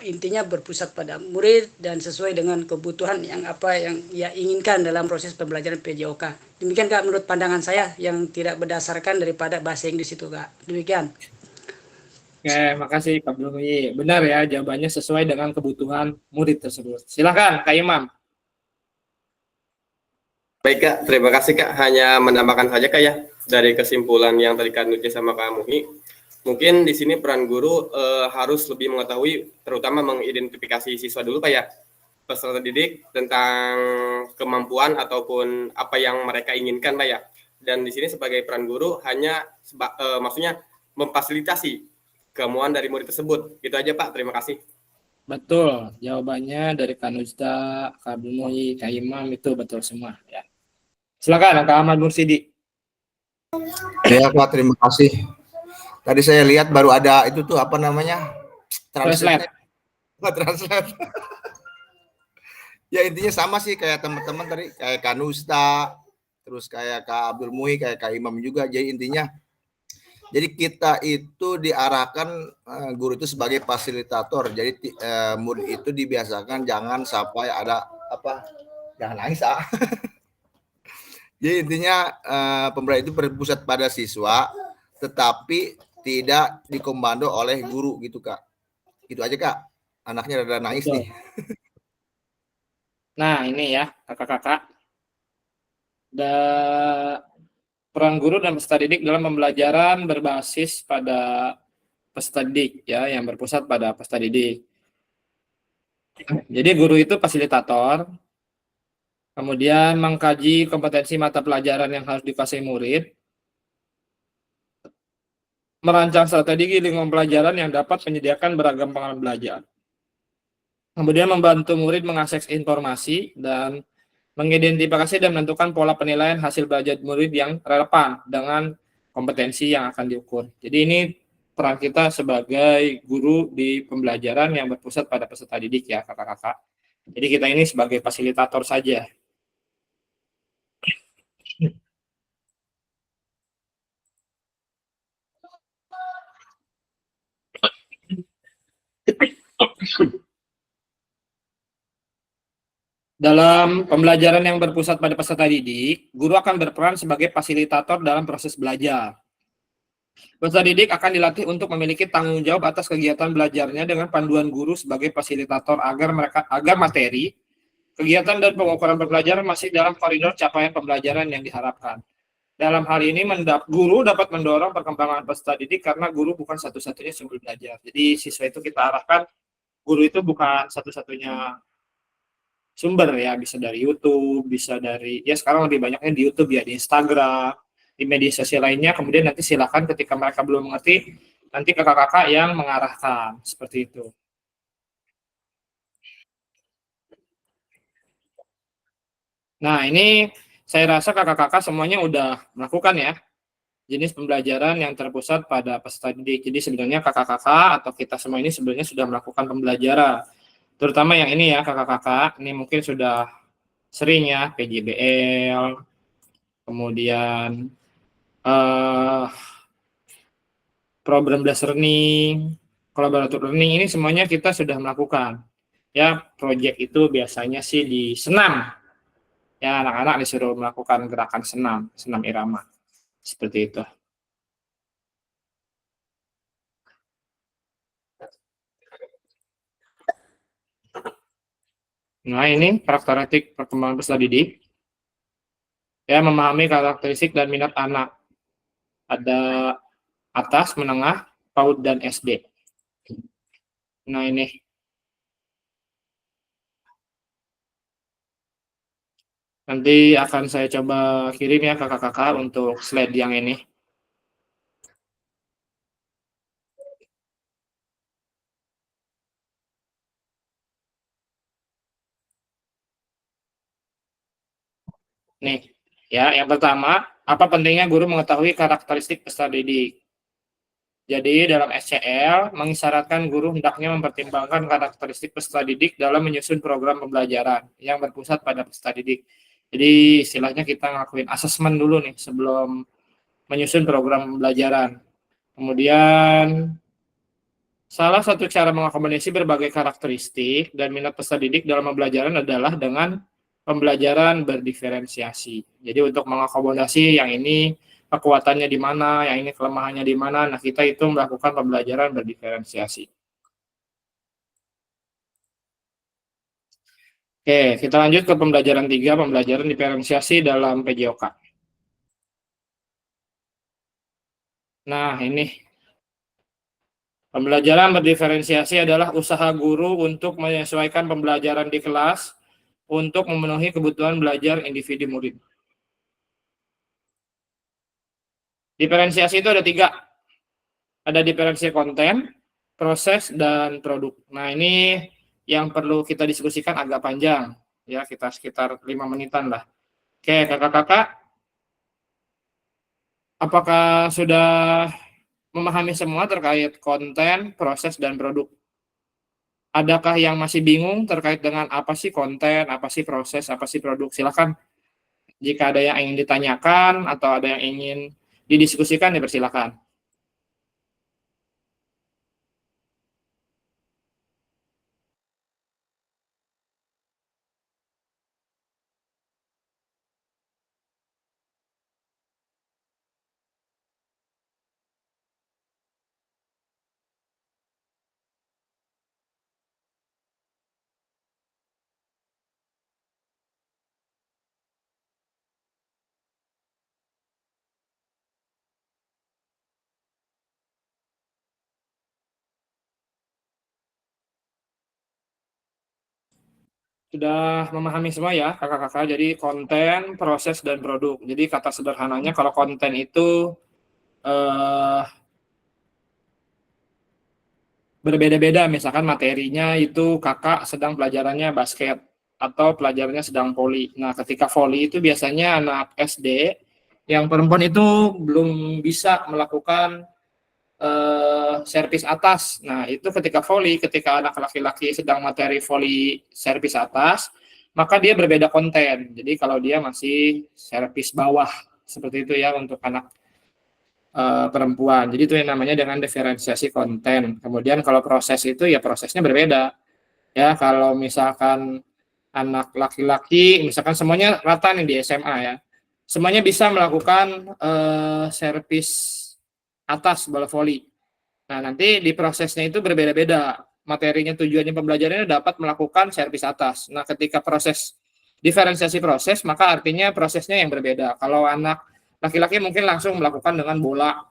intinya berpusat pada murid dan sesuai dengan kebutuhan yang apa yang ia inginkan dalam proses pembelajaran PJOK. Demikian Kak menurut pandangan saya yang tidak berdasarkan daripada bahasa Inggris itu Kak. Demikian. Oke, makasih Kak Abdul Muhi. Benar ya, jawabannya sesuai dengan kebutuhan murid tersebut. Silakan Kak Imam. Baik Kak, terima kasih Kak. Hanya menambahkan saja Kak ya, dari kesimpulan yang tadi Kak Nuci sama Kak Muhi. Mungkin di sini peran guru harus lebih mengetahui, terutama mengidentifikasi siswa dulu Kak ya, peserta didik tentang kemampuan ataupun apa yang mereka inginkan Kak ya. Dan di sini sebagai peran guru hanya maksudnya memfasilitasi kemauan dari murid tersebut. Itu aja Pak, terima kasih. Betul, jawabannya dari Kak Nujta, Kak Abdul Muhi, Kak Imam itu betul semua ya. Silakan Kak Ahmad Mursidi. Ya Kak, terima kasih. Tadi saya lihat baru ada itu tuh apa namanya? Translate. Translate. Ya intinya sama sih kayak teman-teman tadi, kayak Kak Nusta, terus kayak Kak Abdul Muhi, kayak Kak Imam juga. Jadi intinya Jadi kita itu diarahkan guru itu sebagai fasilitator. Jadi murid itu dibiasakan jangan sampai ada jangan nangis Jadi intinya pembelajaran itu berpusat pada siswa, tetapi tidak dikomando oleh guru gitu Kak. Gitu aja Kak. Anaknya rada nangis nih. Nah ini ya kakak-kakak. Peran guru dan peserta didik dalam pembelajaran berbasis pada peserta didik ya, yang berpusat pada peserta didik. Jadi guru itu fasilitator, kemudian mengkaji kompetensi mata pelajaran yang harus dikuasai murid, merancang strategi lingkungan pelajaran yang dapat menyediakan beragam pengalaman belajar, kemudian membantu murid mengakses informasi dan mengidentifikasi dan menentukan pola penilaian hasil belajar murid yang relevan dengan kompetensi yang akan diukur. Jadi ini peran kita sebagai guru di pembelajaran yang berpusat pada peserta didik ya kakak-kakak. Jadi kita ini sebagai fasilitator saja. Dalam pembelajaran yang berpusat pada peserta didik, guru akan berperan sebagai fasilitator dalam proses belajar. Peserta didik akan dilatih untuk memiliki tanggung jawab atas kegiatan belajarnya dengan panduan guru sebagai fasilitator agar materi, kegiatan dan pengukuran pembelajaran masih dalam koridor capaian pembelajaran yang diharapkan. Dalam hal ini, guru dapat mendorong perkembangan peserta didik karena guru bukan satu-satunya sumber belajar. Jadi siswa itu kita arahkan, guru itu bukan satu-satunya sumber ya, bisa dari YouTube, bisa dari, ya sekarang lebih banyaknya di YouTube ya, di Instagram, di media sosial lainnya, kemudian nanti silakan ketika mereka belum mengerti, nanti kakak-kakak yang mengarahkan, seperti itu. Nah ini saya rasa kakak-kakak semuanya udah melakukan ya, jenis pembelajaran yang terpusat pada peserta didik. Jadi sebenarnya kakak-kakak atau kita semua ini sebenarnya sudah melakukan pembelajaran. Terutama yang ini ya kakak-kakak, ini mungkin sudah sering ya PJBL, kemudian program based learning, collaborative learning, ini semuanya kita sudah melakukan. Ya, proyek itu biasanya sih di senam. Ya, anak-anak disuruh melakukan gerakan senam irama. Seperti itu. Nah, ini karakteristik perkembangan peserta didik. Ya, memahami karakteristik dan minat anak. Ada atas, menengah, PAUD, dan SD. Nah, ini. Nanti akan saya coba kirim ya kakak-kakak untuk slide yang ini. Nih, ya, yang pertama, apa pentingnya guru mengetahui karakteristik peserta didik? Jadi, dalam SCL, mengisyaratkan guru hendaknya mempertimbangkan karakteristik peserta didik dalam menyusun program pembelajaran yang berpusat pada peserta didik. Jadi, istilahnya kita ngelakuin asesmen dulu nih, sebelum menyusun program pembelajaran. Kemudian, salah satu cara mengakomodasi berbagai karakteristik dan minat peserta didik dalam pembelajaran adalah dengan pembelajaran berdiferensiasi. Jadi untuk mengakomodasi yang ini kekuatannya di mana, yang ini kelemahannya di mana, nah kita itu melakukan pembelajaran berdiferensiasi. Oke, kita lanjut ke pembelajaran 3, pembelajaran diferensiasi dalam PJOK. Nah, ini. Pembelajaran berdiferensiasi adalah usaha guru untuk menyesuaikan pembelajaran di kelas untuk memenuhi kebutuhan belajar individu murid. Diferensiasi itu ada 3. Ada diferensiasi konten, proses, dan produk. Nah, ini yang perlu kita diskusikan agak panjang. Ya, kita sekitar 5 menitan lah. Oke, kakak-kakak. Apakah sudah memahami semua terkait konten, proses, dan produk? Adakah yang masih bingung terkait dengan apa sih konten, apa sih proses, apa sih produk? Silakan. Jika ada yang ingin ditanyakan atau ada yang ingin didiskusikan, dipersilakan. Sudah memahami semua ya kakak-kakak. Jadi konten, proses, dan produk. Jadi kata sederhananya kalau konten itu berbeda-beda. Misalkan materinya itu kakak sedang pelajarannya basket atau pelajarannya sedang voli. Nah ketika voli itu biasanya anak SD yang perempuan itu belum bisa melakukan servis atas. Nah, itu ketika voli, ketika anak laki-laki sedang materi voli servis atas, maka dia berbeda konten. Jadi kalau dia masih servis bawah, seperti itu ya untuk anak perempuan. Jadi itu yang namanya dengan diferensiasi konten. Kemudian kalau proses itu ya prosesnya berbeda. Ya, kalau misalkan anak laki-laki, misalkan semuanya rata nih di SMA ya, semuanya bisa melakukan servis atas bola voli. Nah, nanti di prosesnya itu berbeda-beda. Materinya tujuannya pembelajarannya dapat melakukan servis atas. Nah, ketika proses diferensiasi proses, maka artinya prosesnya yang berbeda. Kalau anak laki-laki mungkin langsung melakukan dengan bola,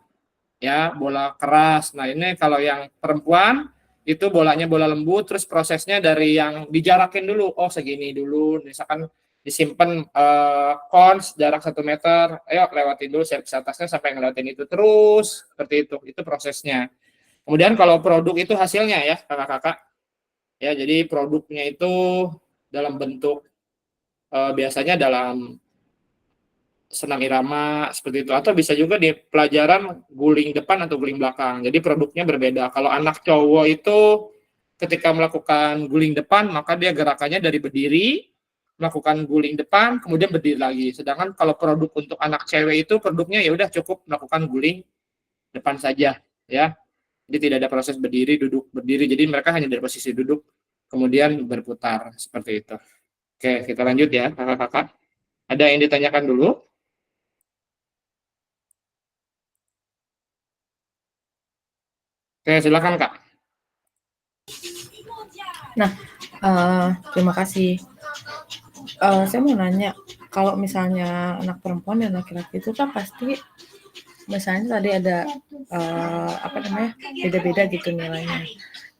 ya, bola keras. Nah, ini kalau yang perempuan itu bolanya bola lembut, terus prosesnya dari yang dijarakin dulu. Oh, segini dulu, misalkan disimpan cons jarak 1 meter, ayo lewatin dulu servis atasnya sampai ngelewatin itu terus, seperti itu prosesnya. Kemudian kalau produk itu hasilnya ya kakak-kakak, ya jadi produknya itu dalam bentuk biasanya dalam senam irama seperti itu, atau bisa juga di pelajaran guling depan atau guling belakang. Jadi produknya berbeda. Kalau anak cowok itu ketika melakukan guling depan maka dia gerakannya dari berdiri, melakukan guling depan, kemudian berdiri lagi. Sedangkan kalau produk untuk anak cewek itu produknya ya udah cukup melakukan guling depan saja, ya. Jadi tidak ada proses berdiri, duduk, berdiri. Jadi mereka hanya dari posisi duduk, kemudian berputar seperti itu. Oke, kita lanjut ya, kakak-kakak. Ada yang ditanyakan dulu? Oke, silakan kak. Nah, terima kasih. Saya mau nanya, kalau misalnya anak perempuan dan laki-laki itu kan pasti, misalnya tadi ada beda-beda gitu nilainya.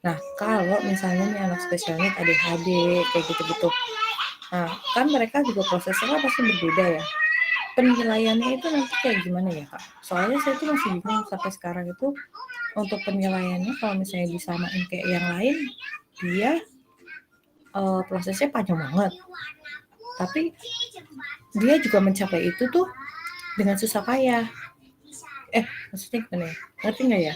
Nah, kalau misalnya nih anak spesial need ADHD kayak gitu-gitu, nah kan mereka juga prosesnya kan pasti berbeda ya. Penilaiannya itu nanti kayak gimana ya kak? Soalnya saya tuh masih bingung sampai sekarang itu untuk penilaiannya kalau misalnya disamain kayak yang lain, dia prosesnya panjang banget. Tapi dia juga mencapai itu tuh dengan susah payah. Maksudnya gimana ya? Ngerti nggak ya?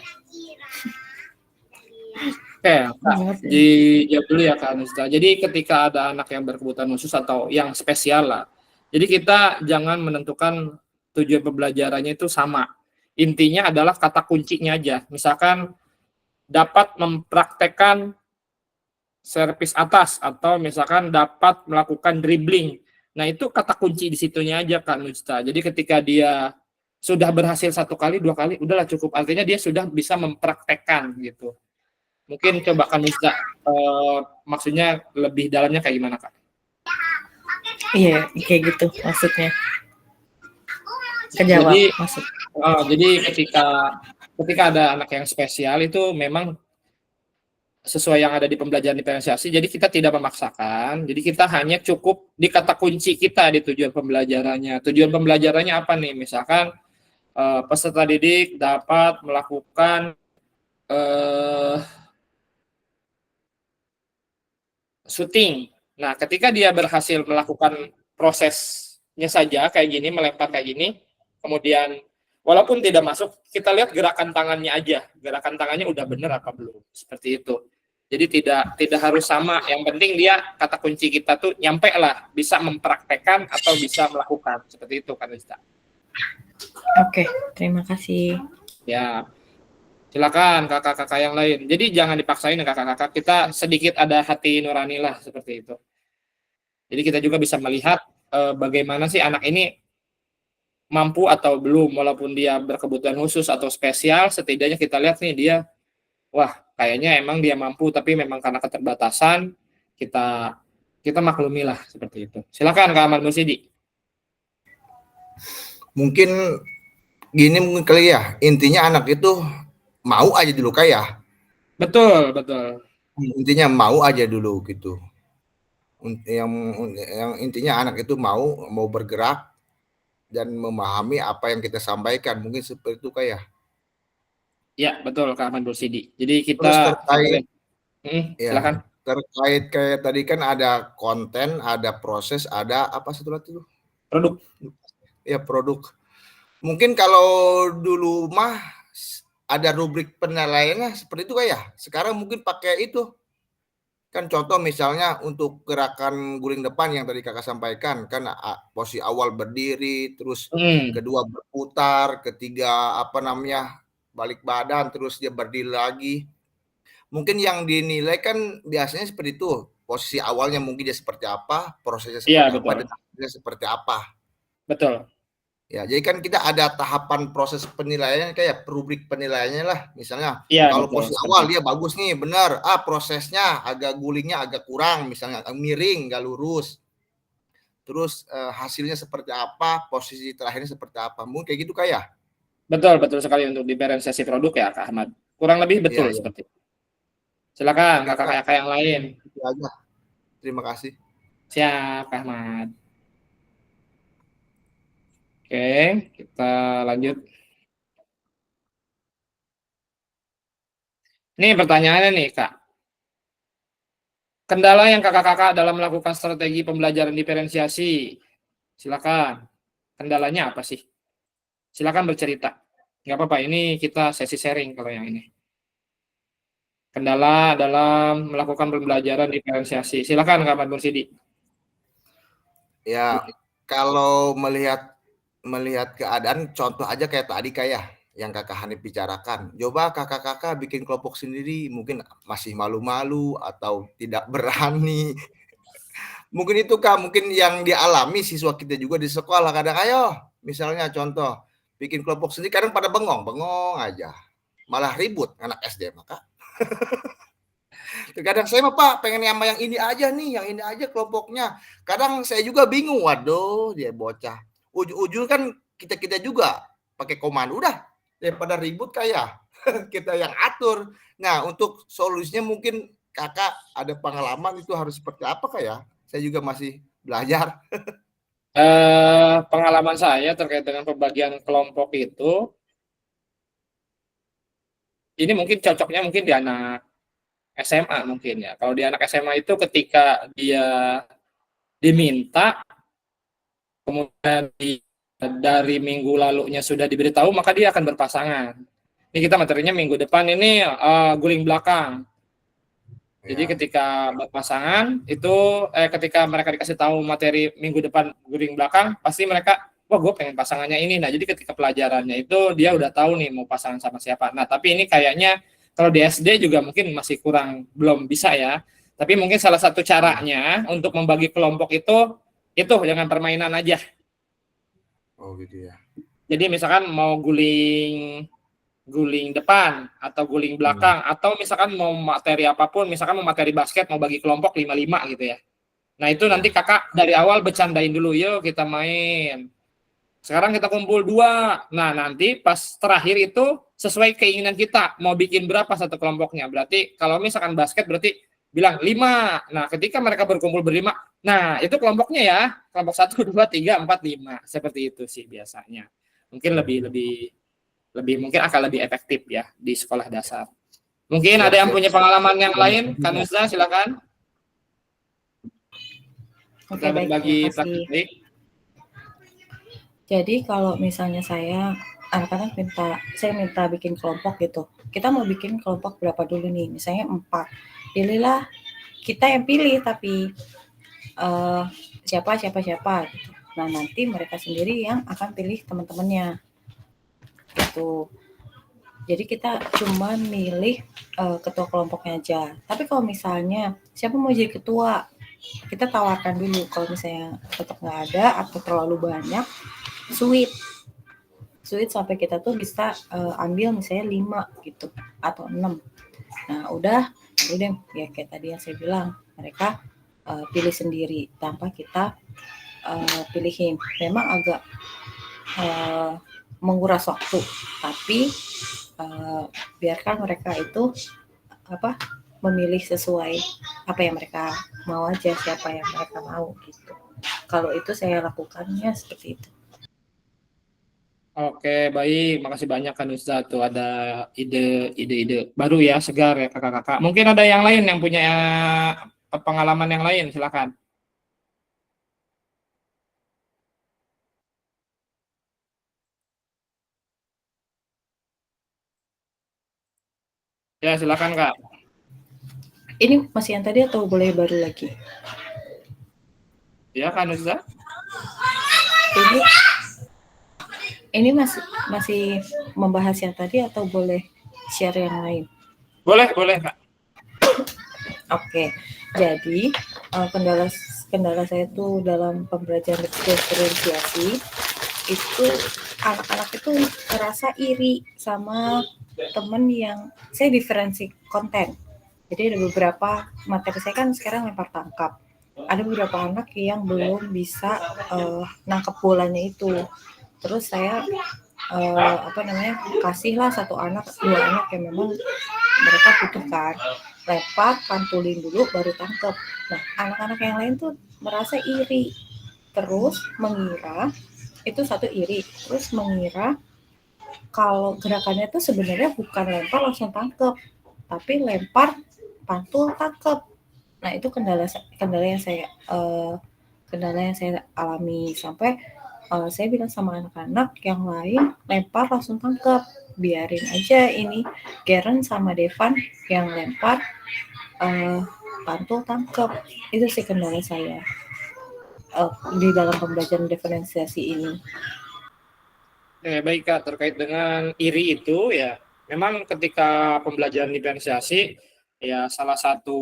Oke, Kak, dijawab dulu ya Kak Anusta. Jadi ketika ada anak yang berkebutuhan khusus atau yang spesial lah, jadi kita jangan menentukan tujuan pembelajarannya itu sama. Intinya adalah kata kuncinya aja. Misalkan dapat mempraktekkan servis atas atau misalkan dapat melakukan dribbling. Nah, itu kata kunci di situnya aja Kak Nusta. Jadi ketika dia sudah berhasil 1 kali, 2 kali, udahlah cukup. Artinya dia sudah bisa mempraktekkan gitu. Mungkin coba Kak Nusta maksudnya lebih dalamnya kayak gimana Kak? Iya, kayak gitu maksudnya. Kejawab Jadi, maksud. Jadi ketika ada anak yang spesial itu memang sesuai yang ada di pembelajaran diferensiasi, jadi kita tidak memaksakan, jadi kita hanya cukup di kata kunci kita di tujuan pembelajarannya. Tujuan pembelajarannya apa nih? Misalkan peserta didik dapat melakukan syuting. Nah, ketika dia berhasil melakukan prosesnya saja kayak gini, melempar kayak gini, kemudian walaupun tidak masuk, kita lihat gerakan tangannya aja. Gerakan tangannya udah benar apa belum? Seperti itu. Jadi tidak harus sama. Yang penting dia kata kunci kita tuh nyampe lah, bisa mempraktekkan atau bisa melakukan. Seperti itu kan Rista. Oke, terima kasih. Ya. Silakan kakak-kakak yang lain. Jadi jangan dipaksain kakak-kakak. Kita sedikit ada hati nurani lah seperti itu. Jadi kita juga bisa melihat bagaimana sih anak ini mampu atau belum, walaupun dia berkebutuhan khusus atau spesial, setidaknya kita lihat nih dia, wah kayaknya emang dia mampu, tapi memang karena keterbatasan kita maklumi lah seperti itu. Silakan Kak Ahmad Musidi. Mungkin gini mungkin kali ya, intinya anak itu mau aja dulu kayak. Betul. Intinya mau aja dulu gitu. yang intinya anak itu mau bergerak dan memahami apa yang kita sampaikan, mungkin seperti itu kayak. Ya, betul Kak Ahmad Bursidi. Jadi Terus kita terkait silakan. Terkait kayak tadi kan ada konten, ada proses, ada apa satu lagi tuh? Produk. Ya, produk. Mungkin kalau dulu mah ada rubrik penilaiannya seperti itu kayak. Sekarang mungkin pakai itu. Kan contoh misalnya untuk gerakan guling depan yang tadi Kakak sampaikan, kan posisi awal berdiri, terus kedua berputar, ketiga balik badan, terus dia berdiri lagi. Mungkin yang dinilai kan biasanya seperti itu. Posisi awalnya mungkin dia seperti apa, prosesnya seperti apa, dan akhirnya seperti apa. Betul. Ya, jadi kan kita ada tahapan proses penilaiannya kayak rubrik penilaiannya lah. Misalnya kalau posisi awal dia bagus nih, benar. Prosesnya gulingnya agak kurang, misalnya miring, nggak lurus. Terus hasilnya seperti apa, posisi terakhirnya seperti apa. Mungkin kayak gitu kayak. Betul sekali untuk diferensiasi produk ya Kak Ahmad. Kurang lebih betul seperti itu. Silakan kakak-kakak yang lain. Itu aja. Terima kasih. Siap Kak Ahmad. Oke, kita lanjut. Ini pertanyaannya nih Kak. Kendala yang kakak-kakak dalam melakukan strategi pembelajaran diferensiasi. Silakan. Kendalanya apa sih? Silakan bercerita. Nggak apa-apa, ini kita sesi sharing kalau yang ini. Kendala dalam melakukan pembelajaran diferensiasi. Silakan Kak Ahmad Bursidi. Ya, kalau melihat keadaan, contoh aja kayak tadi kayak yang Kakak Hanif bicarakan. Coba kakak-kakak bikin kelompok sendiri, mungkin masih malu-malu atau tidak berani. Mungkin itu Kak, mungkin yang dialami siswa kita juga di sekolah. Kadang ayo, misalnya contoh, bikin kelompok sendiri, kadang pada bengong aja. Malah ribut anak SD maka. Kadang saya mah Pak pengen yang ini aja nih, yang ini aja kelompoknya. Kadang saya juga bingung, waduh dia bocah. Ujung-ujung kan kita juga pakai komando, udah daripada ribut kayak kita yang atur. Nah untuk solusinya mungkin kakak ada pengalaman itu harus seperti apa kayak? Saya juga masih belajar. Pengalaman saya terkait dengan pembagian kelompok itu, ini mungkin cocoknya mungkin di anak SMA mungkin ya. Kalau di anak SMA itu ketika dia diminta, kemudian dari minggu lalunya sudah diberitahu, maka dia akan berpasangan. Ini kita materinya minggu depan ini guling belakang. Jadi ketika berpasangan itu, ketika mereka dikasih tahu materi minggu depan guling belakang, pasti mereka, wah gue pengen pasangannya ini. Nah jadi ketika pelajarannya itu dia udah tahu nih mau pasangan sama siapa. Nah tapi ini kayaknya kalau di SD juga mungkin masih belum bisa ya. Tapi mungkin salah satu caranya untuk membagi kelompok itu jangan permainan aja. Oh gitu ya. Jadi misalkan mau guling depan atau guling belakang atau misalkan mau materi apapun, misalkan mau materi basket mau bagi kelompok 5-5 gitu ya. Nah itu nanti kakak dari awal bercandain dulu, yuk kita main. Sekarang kita kumpul 2. Nah nanti pas terakhir itu sesuai keinginan kita mau bikin berapa satu kelompoknya. Berarti kalau misalkan basket berarti bilang 5. Nah ketika mereka berkumpul berlima, nah itu kelompoknya ya kelompok 1, 2, 3, 4, 5 seperti itu sih biasanya. Mungkin lebih mungkin akan lebih efektif ya di sekolah dasar. Mungkin ada yang punya pengalaman yang lain, Kanusa silakan. Oke, baik, berbagi terima kasih. praktik. Jadi kalau misalnya anak-anak saya minta bikin kelompok gitu. Kita mau bikin kelompok berapa dulu nih? Misalnya 4. Pilihlah, kita yang pilih tapi siapa gitu. Nah nanti mereka sendiri yang akan pilih teman-temannya gitu. Jadi kita cuma milih ketua kelompoknya aja. Tapi kalau misalnya siapa mau jadi ketua, kita tawarkan dulu. Kalau misalnya tetap nggak ada atau terlalu banyak, suite sampai kita tuh bisa ambil misalnya 5 gitu atau 6. Nah udah ya kayak tadi yang saya bilang, mereka pilih sendiri tanpa kita pilihin. Memang agak menguras waktu, tapi biarkan mereka itu memilih sesuai apa yang mereka mau aja siapa yang mereka mau gitu. Kalau itu saya lakukannya seperti itu. Oke, baik. Makasih banyak kan Ustaz. Tuh ada ide-ide baru ya, segar ya kakak-kakak. Mungkin ada yang lain yang punya pengalaman yang lain, silakan. Ya, silakan Kak. Ini masih yang tadi atau boleh baru lagi? Ya kan Ustaz? Ini masih membahas yang tadi atau boleh share yang lain? Boleh Kak. Oke, jadi kendala saya itu dalam pembelajaran diferensiasi itu anak-anak itu merasa iri sama teman yang saya diferensi konten. Jadi ada beberapa materi saya kan sekarang lempar tangkap. Ada beberapa anak yang belum bisa nangkep bolanya itu. Terus saya kasihlah satu anak, dua anak yang memang mereka butuhkan, lempar, pantulin dulu baru tangkep. Nah, anak-anak yang lain tuh merasa iri, terus mengira itu satu iri, terus mengira kalau gerakannya itu sebenarnya bukan lempar langsung tangkep, tapi lempar, pantul, tangkep. Nah, itu kendala yang saya alami sampai saya bilang sama anak-anak yang lain, lempar langsung tangkap, biarin aja ini Garen sama Devan yang lempar, pantul tangkap. Itu sih kendala saya di dalam pembelajaran diferensiasi ini. Baik Kak, terkait dengan iri itu ya, memang ketika pembelajaran diferensiasi ya salah satu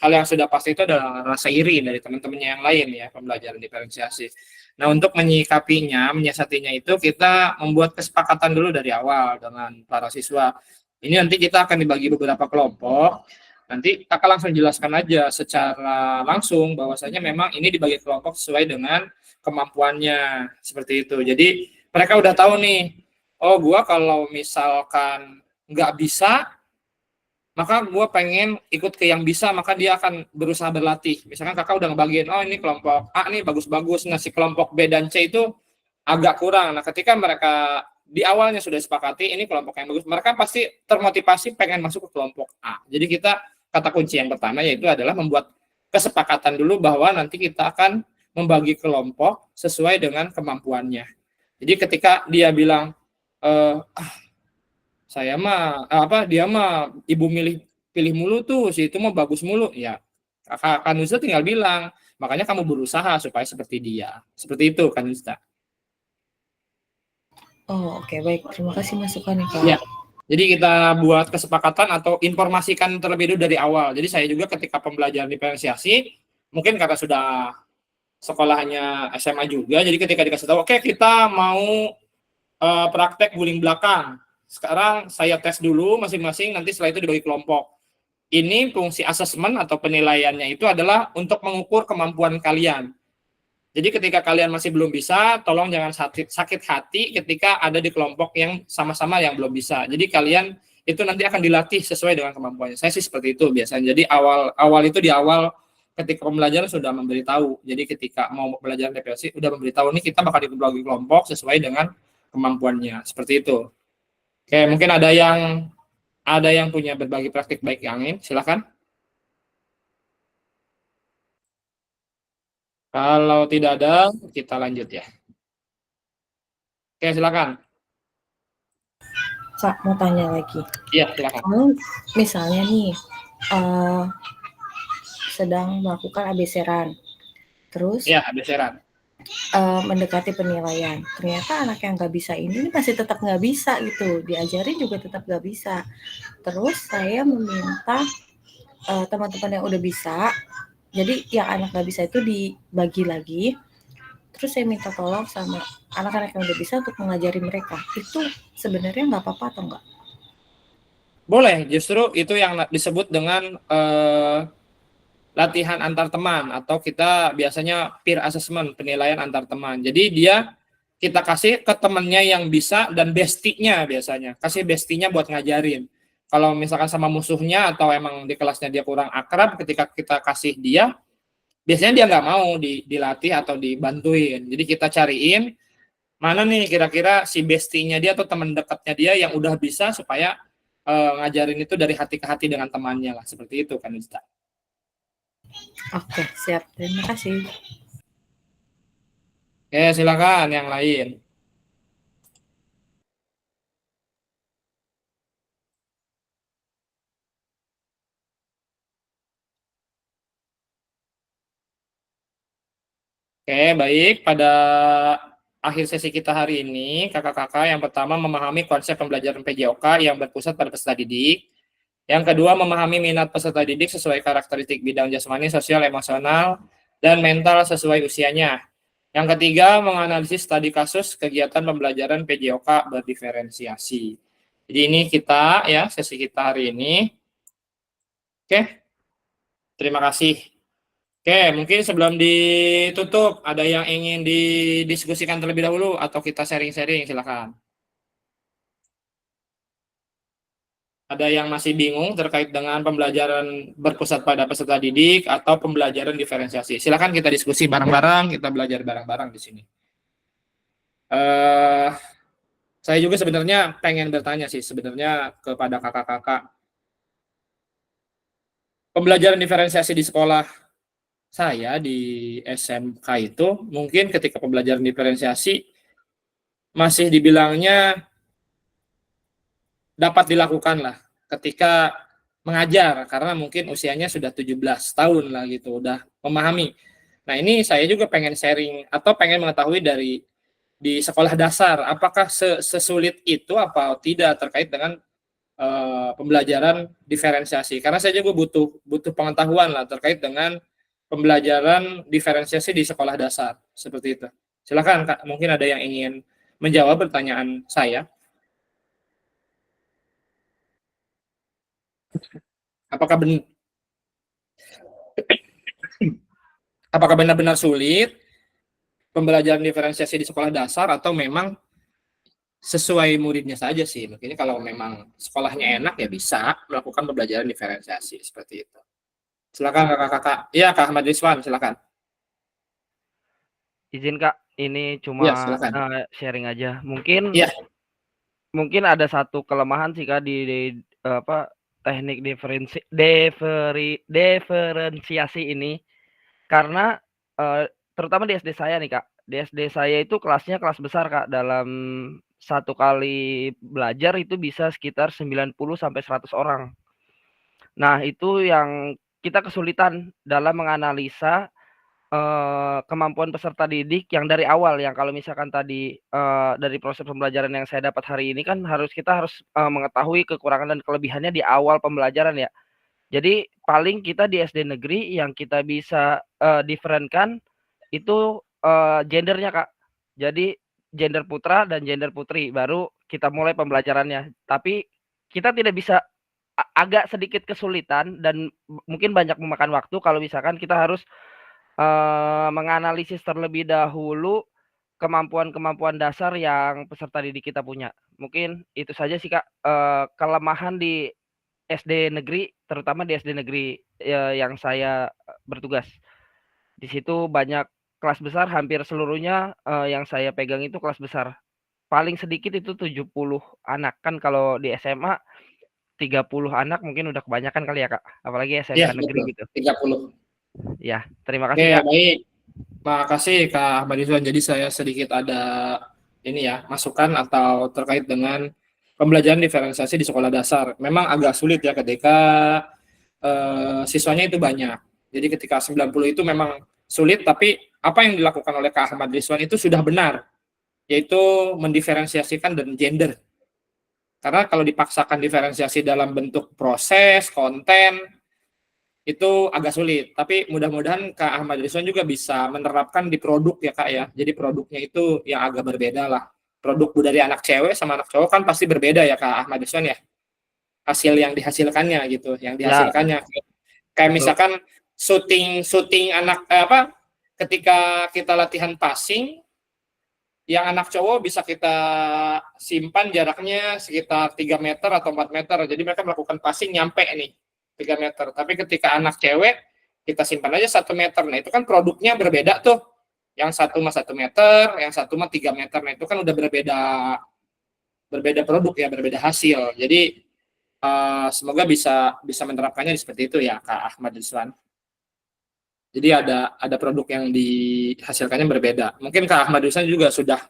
hal yang sudah pasti itu adalah rasa iri dari teman-temannya yang lain ya, pembelajaran diferensiasi. Nah, untuk menyikapinya, menyiasatinya itu kita membuat kesepakatan dulu dari awal dengan para siswa. Ini nanti kita akan dibagi beberapa kelompok. Nanti kakak langsung jelaskan aja secara langsung bahwasanya memang ini dibagi kelompok sesuai dengan kemampuannya, seperti itu. Jadi mereka udah tahu nih, oh gua kalau misalkan nggak bisa, maka gue pengen ikut ke yang bisa, maka dia akan berusaha berlatih. Misalkan kakak udah ngebagiin, oh ini kelompok A nih bagus-bagus, nah si kelompok B dan C itu agak kurang. Nah, ketika mereka di awalnya sudah sepakati ini kelompok yang bagus, mereka pasti termotivasi pengen masuk ke kelompok A. Jadi kita, kata kunci yang pertama yaitu adalah membuat kesepakatan dulu bahwa nanti kita akan membagi kelompok sesuai dengan kemampuannya. Jadi ketika dia bilang, saya mah dia mah ibu pilih mulu tuh, si itu mah bagus mulu, ya kakak Kanusta tinggal bilang, makanya kamu berusaha supaya seperti dia, seperti itu Kanusta. Oh oke, baik, terima kasih masukannya Kak. Ya, jadi kita buat kesepakatan atau informasikan terlebih dulu dari awal. Jadi saya juga ketika pembelajaran diferensiasi, mungkin kakak sudah sekolahnya SMA juga, jadi ketika dikasih tahu, oke kita mau praktek guling belakang. Sekarang saya tes dulu masing-masing, nanti setelah itu dibagi kelompok. Ini fungsi asesmen atau penilaiannya itu adalah untuk mengukur kemampuan kalian. Jadi ketika kalian masih belum bisa, tolong jangan sakit hati ketika ada di kelompok yang sama-sama yang belum bisa. Jadi kalian itu nanti akan dilatih sesuai dengan kemampuannya. Saya sih seperti itu biasanya. Jadi awal itu di awal ketika pembelajaran sudah memberitahu. Jadi ketika mau belajar DPLC udah memberitahu nih kita bakal dibagi kelompok sesuai dengan kemampuannya. Seperti itu. Oke, mungkin ada yang punya berbagi praktik baik yang lain, silakan. Kalau tidak ada, kita lanjut ya. Oke, silakan. Kak, mau tanya lagi. Iya, silakan. Kalau misalnya nih sedang melakukan ABC-ran, terus ya ABC-ran. Mendekati penilaian, ternyata anak yang nggak bisa ini masih tetap nggak bisa gitu, diajarin juga tetap nggak bisa. Terus saya meminta teman-teman yang udah bisa, jadi yang anak nggak bisa itu dibagi lagi. Terus saya minta tolong sama anak-anak yang udah bisa untuk mengajari mereka. Itu sebenarnya nggak apa-apa atau nggak? Boleh, justru itu yang disebut dengan latihan antar teman, atau kita biasanya peer assessment, penilaian antar teman. Jadi kita kasih ke temannya yang bisa dan bestinya biasanya. Kasih bestinya buat ngajarin. kalau misalkan sama musuhnya atau emang di kelasnya dia kurang akrab, ketika kita kasih dia, biasanya dia nggak mau dilatih atau dibantuin. Jadi kita cariin mana nih kira-kira si bestie-nya dia atau teman dekatnya dia yang udah bisa supaya ngajarin itu dari hati ke hati dengan temannya lah, seperti itu kan Ustaz. Oke, siap. Terima kasih. Oke, silakan yang lain. Oke, baik. Pada akhir sesi kita hari ini, kakak-kakak yang pertama memahami konsep pembelajaran PJOK yang berpusat pada peserta didik. Yang kedua, memahami minat peserta didik sesuai karakteristik bidang jasmani, sosial, emosional, dan mental sesuai usianya. Yang ketiga, menganalisis studi kasus kegiatan pembelajaran PJOK berdiferensiasi. Jadi ini kita ya, sesi kita hari ini. Oke, terima kasih. Oke, mungkin sebelum ditutup, ada yang ingin didiskusikan terlebih dahulu atau kita sharing-sharing, silakan. Ada yang masih bingung terkait dengan pembelajaran berpusat pada peserta didik atau pembelajaran diferensiasi. Silakan kita diskusi bareng-bareng, kita belajar bareng-bareng di sini. Saya juga sebenarnya pengen bertanya sih sebenarnya kepada kakak-kakak. Pembelajaran diferensiasi di sekolah saya di SMK itu mungkin ketika pembelajaran diferensiasi masih dibilangnya dapat dilakukan lah ketika mengajar karena mungkin usianya sudah 17 tahun lah gitu, udah memahami. Nah, ini saya juga pengen sharing atau pengen mengetahui dari di sekolah dasar apakah sesulit itu apa tidak terkait dengan pembelajaran diferensiasi. Karena saya juga butuh pengetahuan lah terkait dengan pembelajaran diferensiasi di sekolah dasar seperti itu. Silakan Kak, mungkin ada yang ingin menjawab pertanyaan saya. Apakah benar-benar sulit pembelajaran diferensiasi di sekolah dasar atau memang sesuai muridnya saja sih? Mungkin kalau memang sekolahnya enak ya bisa melakukan pembelajaran diferensiasi seperti itu. Silakan kakak-kakak. Iya, Kak Ahmad Rizwan, silakan. Izin Kak, ini cuma Ya, silakan. sharing aja. Mungkin Ya. Mungkin ada satu kelemahan sih Kak di teknik diferensiasi ini karena terutama di SD saya nih Kak. Di SD saya itu kelasnya kelas besar Kak. Dalam satu kali belajar itu bisa sekitar 90 sampai 100 orang. Nah, itu yang kita kesulitan dalam menganalisa kemampuan peserta didik yang dari awal, yang kalau misalkan tadi dari proses pembelajaran yang saya dapat hari ini kan kita harus mengetahui kekurangan dan kelebihannya di awal pembelajaran ya. Jadi paling kita di SD negeri yang kita bisa diferenkan itu gendernya Kak. Jadi gender putra dan gender putri baru kita mulai pembelajarannya. Tapi kita tidak bisa, agak sedikit kesulitan dan mungkin banyak memakan waktu kalau misalkan kita harus menganalisis terlebih dahulu kemampuan-kemampuan dasar yang peserta didik kita punya. Mungkin itu saja sih Kak, kelemahan di SD negeri, terutama di SD negeri yang saya bertugas. Di situ banyak kelas besar, hampir seluruhnya yang saya pegang itu kelas besar. Paling sedikit itu 70 anak. Kan kalau di SMA 30 anak mungkin udah kebanyakan kali ya Kak, apalagi SMK Ya, negeri betul. gitu. 30. Ya, terima kasih Oke, Kak. baik. Makasih Kak Ahmad Rizwan. Jadi saya sedikit ada ini ya, masukan atau terkait dengan pembelajaran diferensiasi di sekolah dasar. Memang agak sulit ya ketika siswanya itu banyak. Jadi ketika 90 itu memang sulit, tapi apa yang dilakukan oleh Kak Ahmad Rizwan itu sudah benar, yaitu mendiferensiasikan dan gender. Karena kalau dipaksakan diferensiasi dalam bentuk proses, konten, itu agak sulit, tapi mudah-mudahan Kak Ahmad Rizwan juga bisa menerapkan di produk ya Kak ya. Jadi produknya itu yang agak berbeda lah. Produk dari anak cewek sama anak cowok kan pasti berbeda ya Kak Ahmad Rizwan ya. Hasil yang dihasilkannya gitu, yang dihasilkannya. Kayak misalkan syuting anak ketika kita latihan passing yang anak cowok bisa kita simpan jaraknya sekitar 3 meter atau 4 meter. Jadi mereka melakukan passing nyampe nih 3 meter. Tapi ketika anak cewek, kita simpan aja 1 meter. Nah, itu kan produknya berbeda tuh. Yang satu mah 1 meter, yang satu mah 3 meter. Nah, itu kan udah berbeda produk ya, berbeda hasil. Jadi semoga bisa menerapkannya seperti itu ya, Kak Ahmad Rizwan. Jadi ada produk yang dihasilkannya berbeda. Mungkin Kak Ahmad Rizwan juga sudah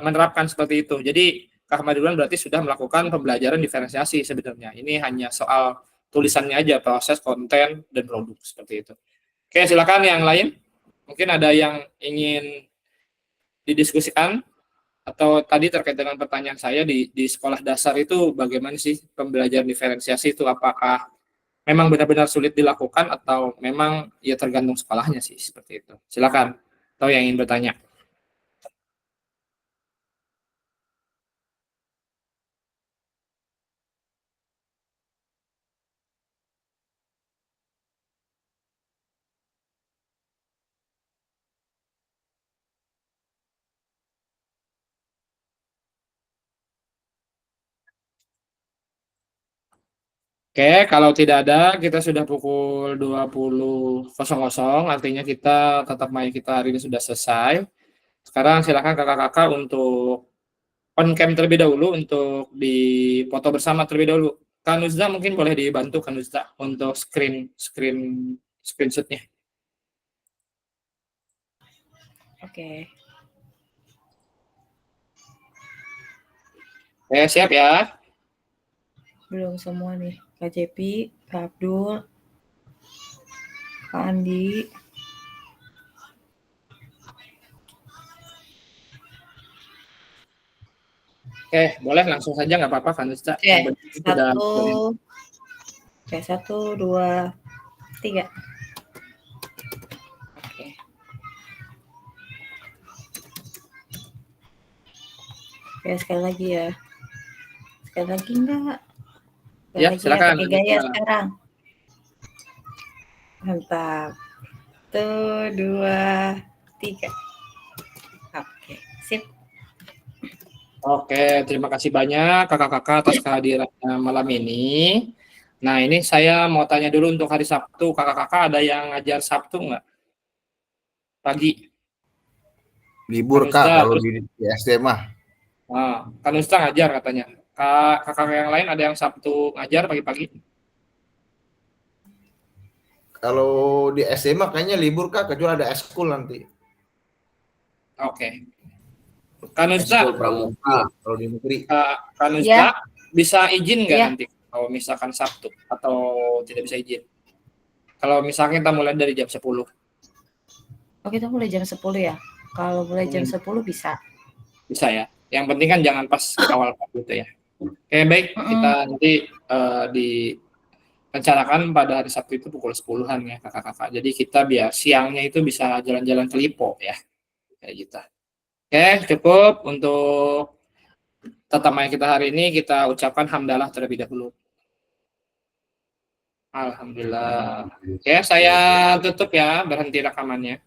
menerapkan seperti itu. Jadi Kak Ahmad Rizwan berarti sudah melakukan pembelajaran diferensiasi sebenarnya. Ini hanya soal tulisannya aja, proses, konten, dan produk seperti itu. Oke, silakan yang lain. Mungkin ada yang ingin didiskusikan atau tadi terkait dengan pertanyaan saya di sekolah dasar itu bagaimana sih pembelajaran diferensiasi itu, apakah memang benar-benar sulit dilakukan atau memang ya tergantung sekolahnya sih seperti itu. Silakan. Atau yang ingin bertanya. Oke, kalau tidak ada, kita sudah pukul 20.00, artinya kita tatap muka kita hari ini sudah selesai. Sekarang silakan kakak-kakak untuk on cam terlebih dahulu, untuk dipoto bersama terlebih dahulu. Kak Nuzda mungkin boleh dibantu Kak Nuzda untuk screenshotnya. Oke. Siap ya. Belum semua nih. Kak Jepi, Kak Abdul, Kak Andi. Oke, boleh langsung saja nggak apa-apa Kak Nuzda. Oke, 1, 2, 3. Oke. Oke, sekali lagi ya. Sekali lagi enggak? Ya, silakan. Pakai gaya sekarang. Mantap. 1, 2, 3. Oke, sip. Oke, terima kasih banyak kakak-kakak atas kehadirannya malam ini. Nah, ini saya mau tanya dulu untuk hari Sabtu. Kakak-kakak ada yang ngajar Sabtu nggak? Pagi. Libur Kak kalau di SD mah. Kan Ustaz ngajar katanya. Kakak yang lain ada yang Sabtu ngajar pagi-pagi? Kalau di SD mah kayaknya libur Kak, kecuali ada eskul nanti. Oke. Kan Ustaz, kalau di negeri. Kan Ustaz bisa izin nggak nanti kalau misalkan Sabtu atau tidak bisa izin? Kalau misalkan kita mulai dari jam 10. Oh, kita mulai jam 10 ya? Kalau mulai jam 10 bisa. Bisa ya. Yang penting kan jangan pas awal gitu ya. Oke, baik. Kita nanti direncanakan pada hari Sabtu itu pukul 10-an ya kakak-kakak. Jadi kita biar siangnya itu bisa jalan-jalan ke Lipo ya. Kayak gitu. Oke, cukup untuk tatap muka kita hari ini. Kita ucapkan hamdalah terlebih dahulu. Alhamdulillah. Oke, saya tutup ya, berhenti rekamannya.